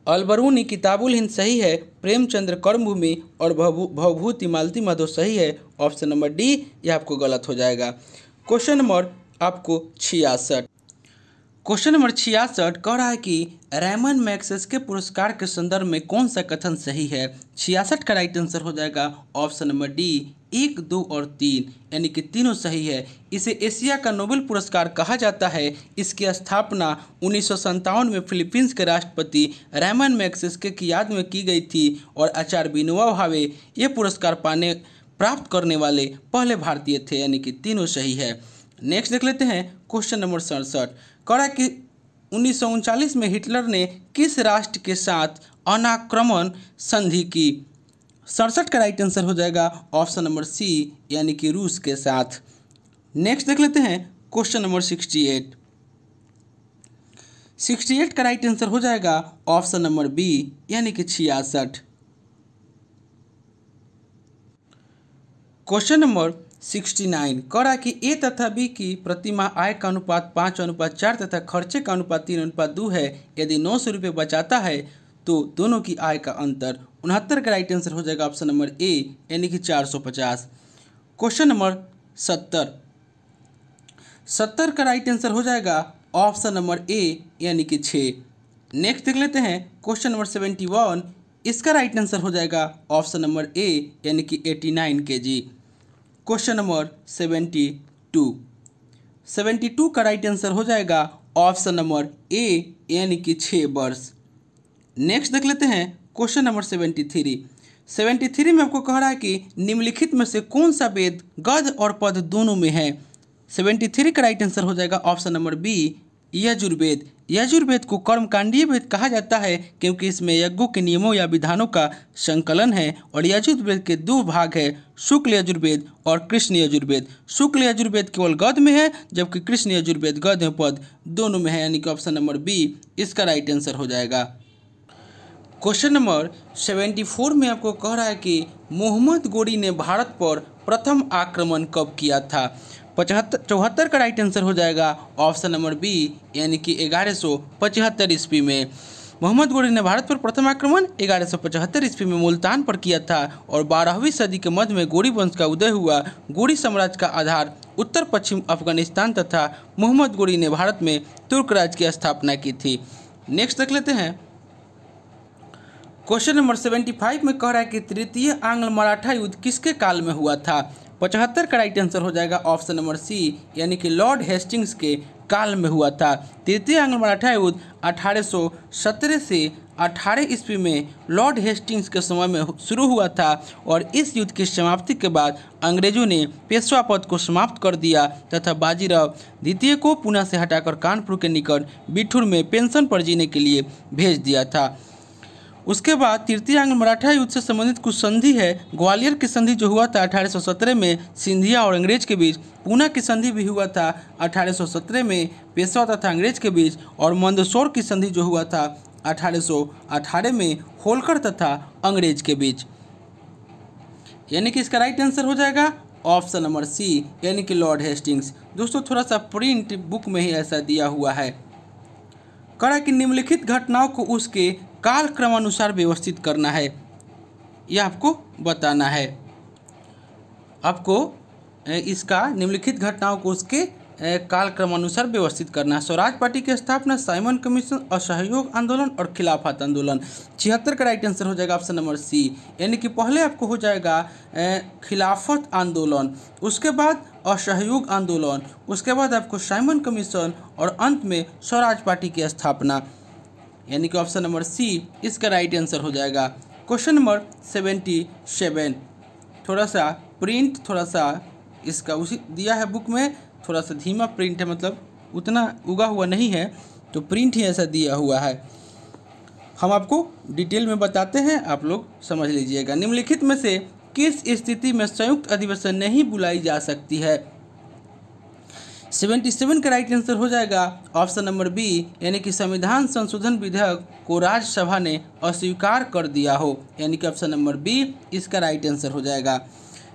अलबरूनी किताबुल हिंद सही है, प्रेमचंद्र कर्मभूमि और भवभूति मालती माधव सही है। ऑप्शन नंबर डी यह आपको गलत हो जाएगा। क्वेश्चन नंबर आपको 66, क्वेश्चन नंबर 66 कह रहा है कि रैमन मैग्सेसे पुरस्कार के संदर्भ में कौन सा कथन सही है। 66 का राइट आंसर हो जाएगा ऑप्शन नंबर डी, 1, 2 और 3, यानी कि तीनों सही है। इसे एशिया का नोबेल पुरस्कार कहा जाता है। इसकी स्थापना 1957 में फिलीपींस के राष्ट्रपति रैमन मैग्सेसे की याद में की गई थी और आचार्य विनोबा भावे ये पुरस्कार प्राप्त करने वाले पहले भारतीय थे, यानी कि तीनों सही है। नेक्स्ट देख लेते हैं क्वेश्चन नंबर 67, कह रहा है कि 1939 में हिटलर ने किस राष्ट्र के साथ अनाक्रमण संधि की। 67 का राइट आंसर हो जाएगा ऑप्शन नंबर सी, यानी कि रूस के साथ। नेक्स्ट देख लेते हैं क्वेश्चन नंबर 68, 68 का राइट आंसर हो जाएगा ऑप्शन नंबर बी, यानी कि 66। क्वेश्चन नंबर 69 कह रहा है कि ए तथा बी की प्रतिमाह आय का अनुपात 5:4 तथा खर्चे का अनुपात 3:2 है। यदि 900 रुपये बचाता है तो दोनों की आय का अंतर। 69 का राइट आंसर हो जाएगा ऑप्शन नंबर ए, यानी कि 450। क्वेश्चन नंबर 70 का राइट आंसर हो जाएगा ऑप्शन नंबर ए, यानी कि 6। नेक्स्ट देख लेते हैं क्वेश्चन नंबर 71, इसका राइट आंसर हो जाएगा ऑप्शन नंबर ए, यानी कि 89 kg। क्वेश्चन नंबर 72 का राइट आंसर हो जाएगा ऑप्शन नंबर ए, यानी कि 6 वर्ष। नेक्स्ट देख लेते हैं क्वेश्चन नंबर 73 में आपको कह रहा है कि निम्नलिखित में से कौन सा वेद गद्य और पद दोनों में है। 73 का राइट आंसर हो जाएगा option number B, Yajurveda. Yajurveda को कर्मकांडीय वेद कहा जाता है क्योंकि इसमें यज्ञों के नियमों या विधानों का संकलन है। और यजुर्वेद के 2 भाग है, शुक्ल यजुर्वेद और कृष्ण यजुर्वेद। शुक्ल यजुर्वेद केवल गद्य में है जबकि कृष्ण यजुर्वेद गद्य और पद दोनों में है, यानी कि ऑप्शन नंबर बी इसका राइट आंसर हो जाएगा। क्वेश्चन नंबर 74 में आपको कह रहा है कि मोहम्मद गोरी ने भारत पर प्रथम आक्रमण कब किया था। 74 का राइट आंसर हो जाएगा ऑप्शन नंबर बी, यानी कि 1175 ईस्वी में। मोहम्मद गोरी ने भारत पर प्रथम आक्रमण 1175 ईस्वी में मुल्तान पर किया था और 12वीं सदी के मध्य में गोरी वंश का उदय हुआ। गोरी साम्राज्य का आधार उत्तर पश्चिम अफगानिस्तान तथा मोहम्मद गोरी ने भारत में तुर्क राज्य की स्थापना की थी। नेक्स्ट देख लेते हैं। क्वेश्चन नंबर 75 में कह रहा है कि तृतीय आंग्ल मराठा युद्ध किसके काल में हुआ था। 75 का राइट आंसर हो जाएगा ऑप्शन नंबर सी, यानी कि लॉर्ड हेस्टिंग्स के काल में हुआ था। तृतीय आंग्ल मराठा युद्ध 1817 से 18 ईस्वी में लॉर्ड हेस्टिंग्स के समय में शुरू हुआ था और इस युद्ध की समाप्ति के बाद अंग्रेजों ने पेशवा पद को समाप्त कर दिया तथा बाजीराव द्वितीय को पुणे से हटाकर कानपुर के निकट बिठूर में पेंशन पर जीने के लिए भेज दिया था। उसके बाद तृतीय आंग्ल मराठा युद्ध से संबंधित कुछ संधि है। ग्वालियर की संधि जो हुआ था 1817 में सिंधिया और अंग्रेज के बीच, पूना की संधि भी हुआ था 1817 में पेशवा तथा अंग्रेज के बीच, और मंदसौर की संधि जो हुआ था 1818 में होलकर तथा अंग्रेज के बीच। यानी कि इसका राइट आंसर हो जाएगा ऑप्शन नंबर सी, यानी कि लॉर्ड हेस्टिंग्स। दोस्तों थोड़ा सा प्रिंट बुक में ही ऐसा दिया हुआ है। कहा कि निम्नलिखित घटनाओं को उसके काल क्रमानुसार व्यवस्थित करना है, यह आपको बताना है। आपको इसका निम्नलिखित घटनाओं को उसके काल क्रमानुसार व्यवस्थित करना है। स्वराज पार्टी की स्थापना, साइमन कमीशन, असहयोग आंदोलन और खिलाफत आंदोलन। 76 का राइट आंसर हो जाएगा ऑप्शन नंबर सी, यानी कि पहले आपको हो जाएगा खिलाफत आंदोलन, उसके बाद असहयोग आंदोलन, उसके बाद आपको साइमन कमीशन और अंत में स्वराज पार्टी की स्थापना, यानी कि ऑप्शन नंबर सी इसका राइट आंसर हो जाएगा। क्वेश्चन नंबर 77, थोड़ा सा प्रिंट थोड़ा सा इसका उसी दिया है बुक में, थोड़ा सा धीमा प्रिंट है, मतलब उतना उगा हुआ नहीं है, तो प्रिंट ही ऐसा दिया हुआ है। हम आपको डिटेल में बताते हैं, आप लोग समझ लीजिएगा। निम्नलिखित में से किस स्थिति में संयुक्त अधिवेशन नहीं बुलाई जा सकती है। 77 का राइट आंसर हो जाएगा ऑप्शन नंबर बी, यानी कि संविधान संशोधन विधेयक को राज्यसभा ने अस्वीकार कर दिया हो, यानी कि ऑप्शन नंबर बी इसका राइट आंसर हो जाएगा।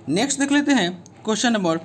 नेक्स्ट देख लेते हैं क्वेश्चन नंबर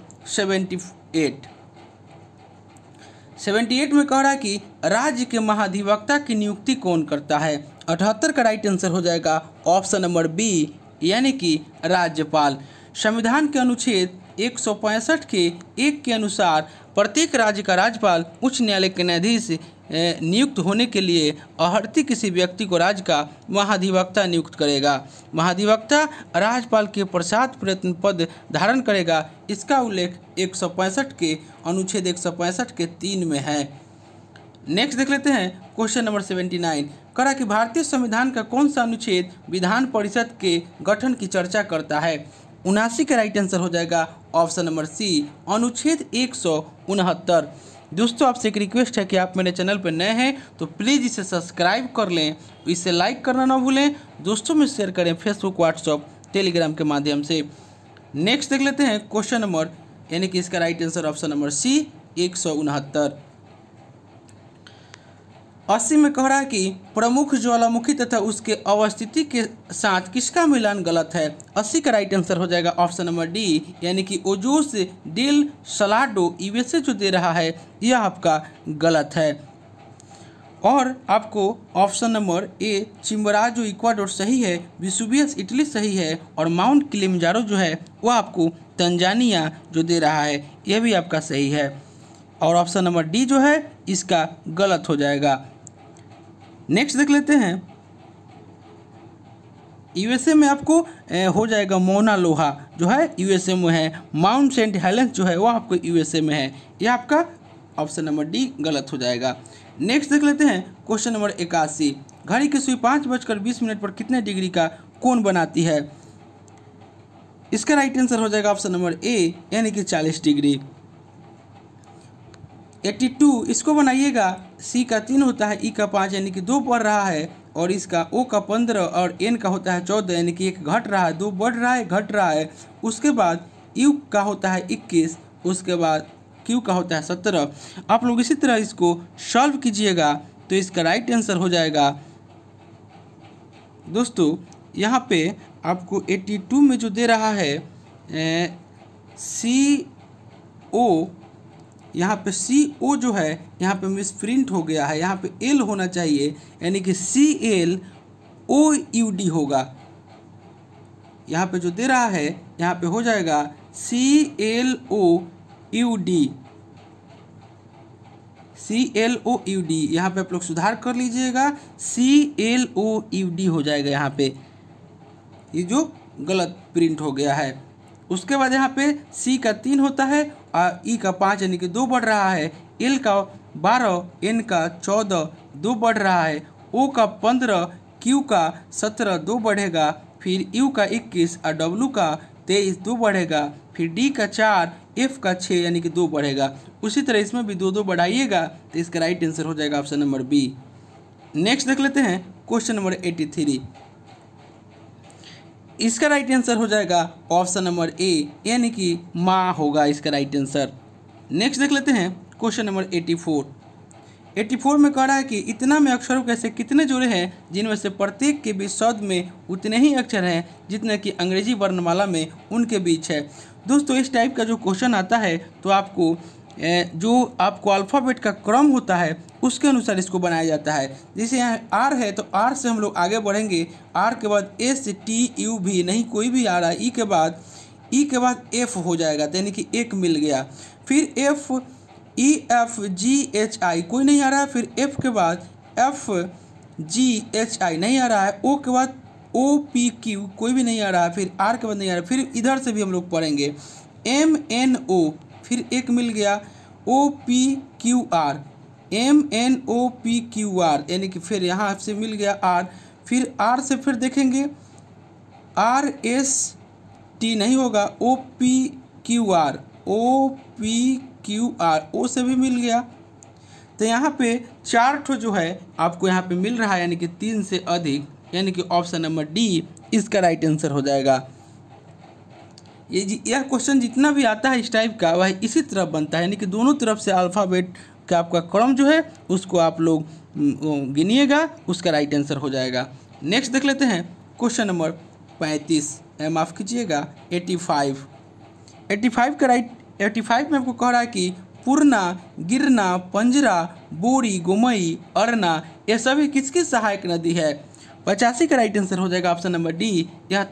78 में कह रहा है कि राज्य के महाधिवक्ता की नियुक्ति कौन करता है। 78 का राइट आंसर हो जाएगा ऑप्शन नंबर बी, यानी कि राज्यपाल। संविधान के अनुच्छेद 165 के 1 के अनुसार प्रत्येक राज्य का राज्यपाल उच्च न्यायालय के न्यायाधीश नियुक्त होने के लिए अहर्ती किसी व्यक्ति को राज्य का महाधिवक्ता नियुक्त करेगा। महाधिवक्ता राज्यपाल के पश्चात प्रयत्न पद धारण करेगा। इसका उल्लेख 165 के अनुच्छेद 165 के 3 में है। नेक्स्ट देख लेते हैं क्वेश्चन नंबर 79। कहा कि भारतीय संविधान का कौन सा अनुच्छेद विधान परिषद के गठन की चर्चा करता है। 79 का राइट आंसर हो जाएगा ऑप्शन नंबर सी, अनुच्छेद 169। दोस्तों आपसे एक रिक्वेस्ट है कि आप मेरे चैनल पर नए हैं तो प्लीज़ इसे सब्सक्राइब कर लें, इसे लाइक करना ना भूलें, दोस्तों में शेयर करें फेसबुक, व्हाट्सएप, टेलीग्राम के माध्यम से। नेक्स्ट देख लेते हैं क्वेश्चन नंबर, यानी कि इसका right answer option number C 169। 80 में कह रहा है कि प्रमुख ज्वालामुखी तथा उसके अवस्थिति के साथ किसका मिलान गलत है। 80 का राइट आंसर हो जाएगा ऑप्शन नंबर डी, यानी कि ओजोस डेल सलाडो यूएसए जो दे रहा है यह आपका गलत है। और आपको ऑप्शन नंबर ए चिम्बराजो इक्वाडोर सही है, विसुवियस इटली सही है, और माउंट किलिमंजारो जो है वह आपको तंजानिया जो दे रहा है यह भी आपका सही है। और ऑप्शन नंबर डी जो है इसका गलत हो जाएगा। नेक्स्ट देख लेते हैं। यूएसए में आपको हो जाएगा मौना लोहा जो है यूएसए में है, माउंट सेंट हेलेंस जो है वो आपको यूएसए में है, यह आपका ऑप्शन नंबर डी गलत हो जाएगा। नेक्स्ट देख लेते हैं क्वेश्चन नंबर 81। घड़ी की सुई 5:20 पर कितने डिग्री का कोण बनाती है। इसका राइट आंसर हो जाएगा ऑप्शन नंबर ए, यानी कि 40 डिग्री। 82 इसको बनाइएगा, सी का 3 होता है, ई का 5 यानी कि 2 बढ़ रहा है, और इसका ओ का 15 और एन का होता है 14 यानी कि 1 घट रहा है, 2 बढ़ रहा है, घट रहा है। उसके बाद यू का होता है 21, उसके बाद क्यू का होता है 17। आप लोग इसी तरह इसको सॉल्व कीजिएगा तो इसका राइट आंसर हो जाएगा। दोस्तों यहाँ पे आपको 82 में जो दे रहा है CO यहाँ पे CO जो है यहाँ पे मिस प्रिंट हो गया है, यहाँ पे L होना चाहिए, यानी कि CLOUD होगा। यहाँ पे जो दे रहा है यहाँ पे हो जाएगा CLOUD। यहाँ पे आप लोग सुधार कर लीजिएगा, CLOUD हो जाएगा यहाँ पे, ये जो गलत प्रिंट हो गया है। उसके बाद यहाँ पे C का 3 होता है और E का 5 यानी कि 2 बढ़ रहा है, L का 12, N का 14 2 बढ़ रहा है, O का 15, Q का 17 2 बढ़ेगा, फिर U का 21 और W का 23 2 बढ़ेगा, फिर D का 4, F का 6 यानी कि 2 बढ़ेगा। उसी तरह इसमें भी 2 2 बढ़ाइएगा तो इसका राइट आंसर हो जाएगा ऑप्शन नंबर बी। नेक्स्ट देख लेते हैं क्वेश्चन नंबर 83। इसका राइट आंसर हो जाएगा ऑप्शन नंबर ए, यानी कि माँ होगा इसका राइट आंसर। नेक्स्ट देख लेते हैं क्वेश्चन नंबर 84। 84 में कह रहा है कि इतना में अक्षरों के ऐसे कितने जोड़े हैं जिनमें से प्रत्येक के बीच शब्द में उतने ही अक्षर हैं जितने कि अंग्रेजी वर्णमाला में उनके बीच है। दोस्तों इस टाइप का जो क्वेश्चन आता है तो आपको अल्फ़ाबेट का क्रम होता है उसके अनुसार इसको बनाया जाता है। जैसे यहाँ आर है तो आर से हम लोग आगे बढ़ेंगे, आर के बाद STUV नहीं कोई भी आ रहा है, ई के बाद F हो जाएगा तो यानी कि एक मिल गया, फिर FEFGHI कोई नहीं आ रहा है, फिर F के बाद FGHI नहीं आ रहा है, O के बाद OPQ कोई भी नहीं आ रहा है, फिर R के बाद नहीं आ रहा है, फिर इधर से भी हम लोग पढ़ेंगे MNO फिर एक मिल गया, OPQR MNOPQR यानी कि फिर यहाँ से मिल गया R, फिर R से फिर देखेंगे RST नहीं होगा, OPQR O से भी मिल गया। तो यहाँ पे 4 ठो जो है आपको यहाँ पे मिल रहा है यानी कि 3 से अधिक, यानी कि ऑप्शन नंबर डी इसका राइट आंसर हो जाएगा। यह क्वेश्चन जितना भी आता है इस टाइप का वह इसी तरह बनता है, यानी कि दोनों तरफ से अल्फ़ाबेट का आपका क्रम जो है उसको आप लोग गिनिएगा, उसका राइट आंसर हो जाएगा। नेक्स्ट देख लेते हैं क्वेश्चन नंबर 35, माफ़ कीजिएगा 85 में आपको कह रहा है कि पूर्णा, गिरना, पंजरा, बोरी, गोमई, अरना ये सभी किसकी सहायक नदी है। 85 का राइट आंसर हो जाएगा ऑप्शन नंबर डी, यह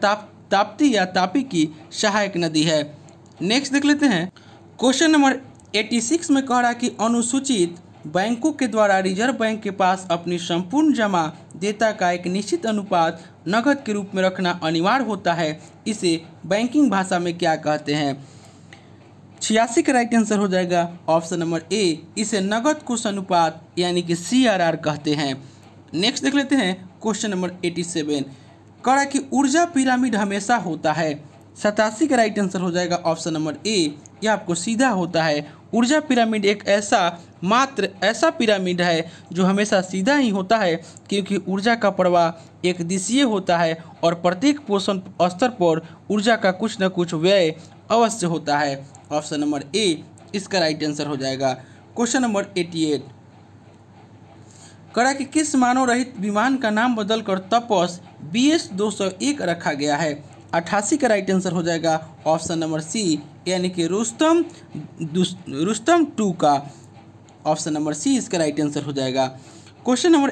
ताप्ती या तापी की सहायक नदी है। नेक्स्ट देख लेते हैं क्वेश्चन नंबर 86 में कह रहा है कि अनुसूचित बैंकों के द्वारा रिजर्व बैंक के पास अपनी संपूर्ण जमा देयता का एक निश्चित अनुपात नकद के रूप में रखना अनिवार्य होता है, इसे बैंकिंग भाषा में क्या कहते हैं। 86 का राइट आंसर हो जाएगा ऑप्शन नंबर ए, इसे नकद कुश अनुपात यानी कि CRR कहते हैं। नेक्स्ट देख लेते हैं क्वेश्चन नंबर 87, कह रहा है कि ऊर्जा पिरामिड हमेशा होता है। 87 का राइट आंसर हो जाएगा ऑप्शन नंबर ए, यह आपको सीधा होता है। ऊर्जा पिरामिड एक ऐसा पिरामिड है जो हमेशा सीधा ही होता है, क्योंकि ऊर्जा का प्रवाह एक दिशीय होता है और प्रत्येक पोषण स्तर पर ऊर्जा का कुछ न कुछ व्यय अवश्य होता है। ऑप्शन नंबर ए इसका राइट आंसर हो जाएगा। क्वेश्चन नंबर 88, करा कि किस मानव रहित विमान का नाम बदलकर तपस BS-201 रखा गया है। 88 का राइट आंसर हो जाएगा ऑप्शन नंबर सी, यानी कि रुस्तम 2 का ऑप्शन नंबर सी इसका राइट आंसर हो जाएगा। क्वेश्चन नंबर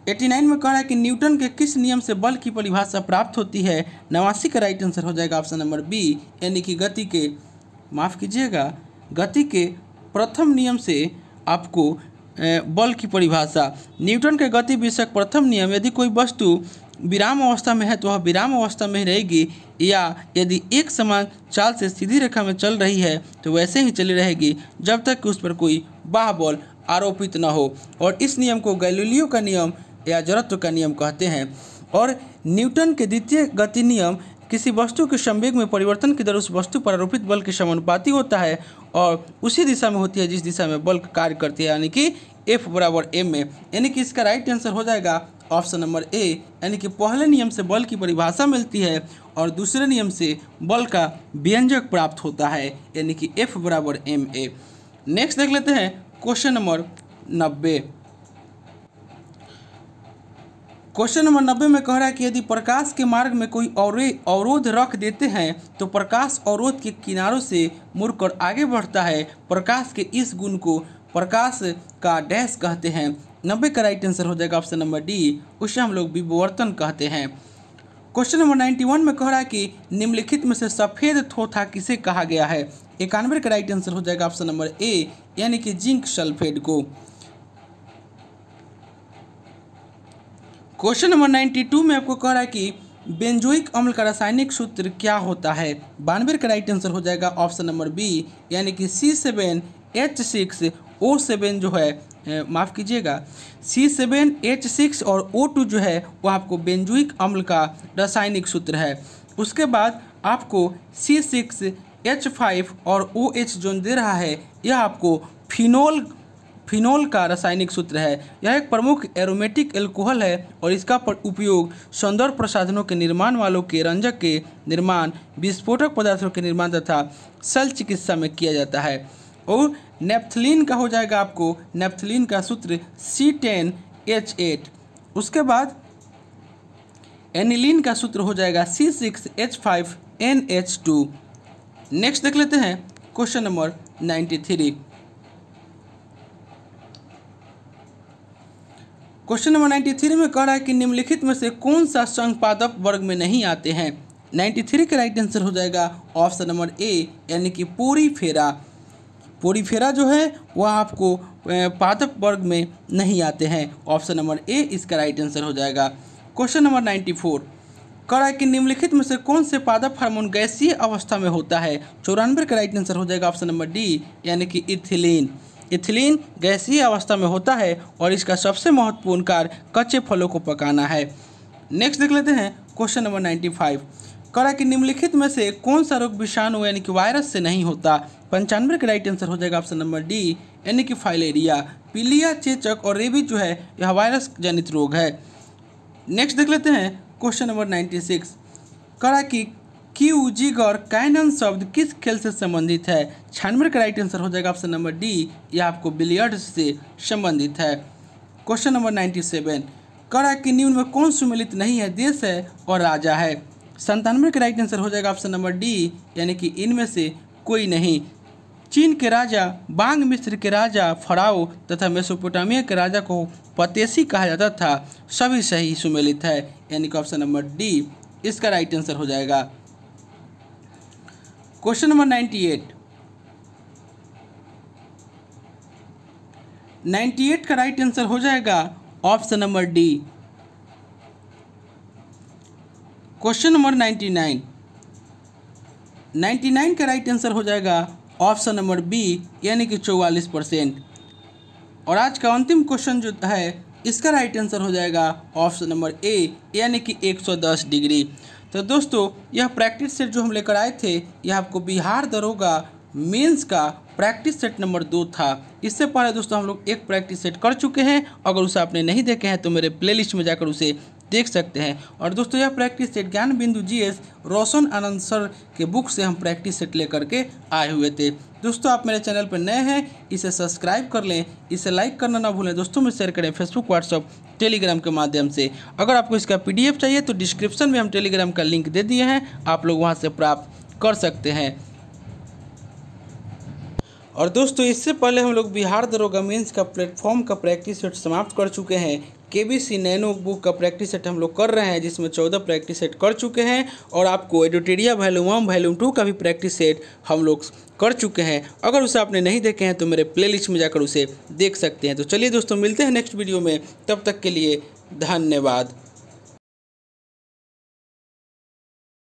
89 में कह रहा है कि न्यूटन के किस नियम से बल की परिभाषा प्राप्त होती है। 89 का राइट आंसर हो जाएगा ऑप्शन नंबर बी, यानी कि गति के प्रथम नियम से आपको बल की परिभाषा। न्यूटन के गति विषयक प्रथम नियम, यदि कोई वस्तु विराम अवस्था में है तो वह विराम अवस्था में ही रहेगी, या यदि एक समान चाल से सीधी रेखा में चल रही है तो वैसे ही चली रहेगी जब तक कि उस पर कोई बाह्य बल आरोपित न हो। और इस नियम को गैलीलियो का नियम या जड़त्व का नियम कहते हैं। और न्यूटन के द्वितीय गति नियम किसी वस्तु के संवेग में परिवर्तन की दर उस वस्तु पर आरोपित बल के समानुपाती होता है और उसी दिशा में होती है जिस दिशा में बल कार्य करती है, यानी कि F बराबर m में। यानी कि इसका राइट आंसर हो जाएगा ऑप्शन नंबर ए, यानी कि पहले नियम से बल की परिभाषा मिलती है और दूसरे नियम से बल का व्यंजक प्राप्त होता है, यानी कि F बराबर ma। नेक्स्ट देख लेते हैं क्वेश्चन नंबर 90। क्वेश्चन नंबर 90 में कह रहा है कि यदि प्रकाश के मार्ग में कोई अवरोध रख देते हैं तो प्रकाश अवरोध के किनारों से मुड़कर आगे बढ़ता है। प्रकाश के इस गुण को प्रकाश का डैश कहते हैं। 90 का राइट आंसर हो जाएगा ऑप्शन नंबर डी, उसे हम लोग विवर्तन कहते हैं। क्वेश्चन नंबर 91 में कह रहा है कि निम्नलिखित में से सफ़ेद थोथा किसे कहा गया है। 91 का राइट आंसर हो जाएगा ऑप्शन नंबर ए, यानी कि जिंक सल्फेट को। क्वेश्चन नंबर 92 में आपको कह रहा है कि बेंजोइक अम्ल का रासायनिक सूत्र क्या होता है। 92 का राइट आंसर हो जाएगा ऑप्शन नंबर बी, यानी कि C7H6O7 जो है, माफ़ कीजिएगा, C7H6 और O2 जो है वो आपको बेंजोइक अम्ल का रासायनिक सूत्र है। उसके बाद आपको C6H5 और OH जो दे रहा है यह आपको फिनोल का रासायनिक सूत्र है। यह एक प्रमुख एरोमेटिक एल्कोहल है और इसका उपयोग सौंदर्य प्रसाधनों के निर्माण वालों के रंजक के निर्माण, विस्फोटक पदार्थों के निर्माण तथा शल्य चिकित्सा में किया जाता है। और नेप्थलीन का हो जाएगा आपको, नेप्थलीन का सूत्र C10H8। उसके बाद एनिलीन का सूत्र हो जाएगा C6H5NH2। नेक्स्ट देख लेते हैं क्वेश्चन नंबर 93। क्वेश्चन नंबर 93 में कह रहा है कि निम्नलिखित में से कौन सा संपादक वर्ग में नहीं आते हैं। 93 का राइट आंसर हो जाएगा ऑप्शन नंबर ए, यानी कि पोरीफेरा। पोरीफेरा जो है वह आपको पादप वर्ग में नहीं आते हैं। ऑप्शन नंबर ए इसका राइट आंसर हो जाएगा। क्वेश्चन नंबर 94 कह रहा है कि निम्नलिखित में से कौन से पादप हार्मोन गैसीय अवस्था में होता है। 94 का राइट आंसर हो जाएगा ऑप्शन नंबर डी, यानी कि इथिलीन। इथिलीन गैसीय अवस्था में होता है और इसका सबसे महत्वपूर्ण कार्य कच्चे फलों को पकाना है। नेक्स्ट देख लेते हैं क्वेश्चन नंबर 95 कह रहा है कि निम्नलिखित में से कौन सा रोग विषाणु यानी कि वायरस से नहीं होता। 95 का राइट आंसर हो जाएगा ऑप्शन नंबर डी, यानी कि फाइलेरिया। पीलिया, चेचक और रेबीज जो है यह वायरस जनित रोग है। नेक्स्ट देख लेते हैं क्वेश्चन नंबर 96 कह रहा है कि क्यूजिग और कैनन शब्द किस खेल से संबंधित है। 96 का राइट आंसर हो जाएगा ऑप्शन नंबर डी, यह आपको बिलियर्ड्स से संबंधित है। क्वेश्चन नंबर 97 कह रहा है कि निम्न में कौन सुमेलित नहीं है, देश है और राजा है। 97 का राइट आंसर हो जाएगा ऑप्शन नंबर डी, यानी कि इनमें से कोई नहीं। चीन के राजा बांग, मिस्र के राजा फराओ तथा मेसोपोटामिया के राजा को पतेसी कहा जाता था, सभी सही सुमेलित है, यानी कि ऑप्शन नंबर डी इसका राइट आंसर हो जाएगा। क्वेश्चन नंबर 98 का राइट आंसर हो जाएगा option number D. Question number 99 का राइट आंसर हो जाएगा ऑप्शन नंबर बी, यानी कि 44%। और आज का अंतिम क्वेश्चन जो है इसका राइट आंसर हो जाएगा ऑप्शन नंबर ए, यानी कि 110 डिग्री। तो दोस्तों यह प्रैक्टिस सेट जो हम लेकर आए थे यह आपको बिहार दरोगा मेंस का प्रैक्टिस सेट नंबर 2 था। इससे पहले दोस्तों हम लोग एक प्रैक्टिस सेट कर चुके हैं, अगर उसे आपने नहीं देखे हैं तो मेरे प्लेलिस्ट में जाकर उसे देख सकते हैं। और दोस्तों यह प्रैक्टिस सेट ज्ञान बिंदु GS रोशन आनंद सर के बुक से हम प्रैक्टिस सेट लेकर के आए हुए थे। दोस्तों आप मेरे चैनल पर नए हैं, इसे सब्सक्राइब कर लें, इसे लाइक करना ना भूलें, दोस्तों में शेयर करें फेसबुक, व्हाट्सअप, टेलीग्राम के माध्यम से। अगर आपको इसका PDF चाहिए तो डिस्क्रिप्शन में हम टेलीग्राम का लिंक दे दिए हैं, आप लोग वहाँ से प्राप्त कर सकते हैं। और दोस्तों इससे पहले हम लोग बिहार दरोगा मेंस का प्लेटफॉर्म का प्रैक्टिस सेट समाप्त कर चुके हैं। KBC नैनो बुक का प्रैक्टिस सेट हम लोग कर रहे हैं, जिसमें 14 प्रैक्टिस सेट कर चुके हैं। और आपको एडोटेरिया वॉल्यूम 1 वॉल्यूम 2 का भी प्रैक्टिस सेट हम लोग कर चुके हैं। अगर उसे आपने नहीं देखे हैं तो मेरे प्लेलिस्ट में जाकर उसे देख सकते हैं। तो चलिए दोस्तों मिलते हैं नेक्स्ट वीडियो में, तब तक के लिए धन्यवाद।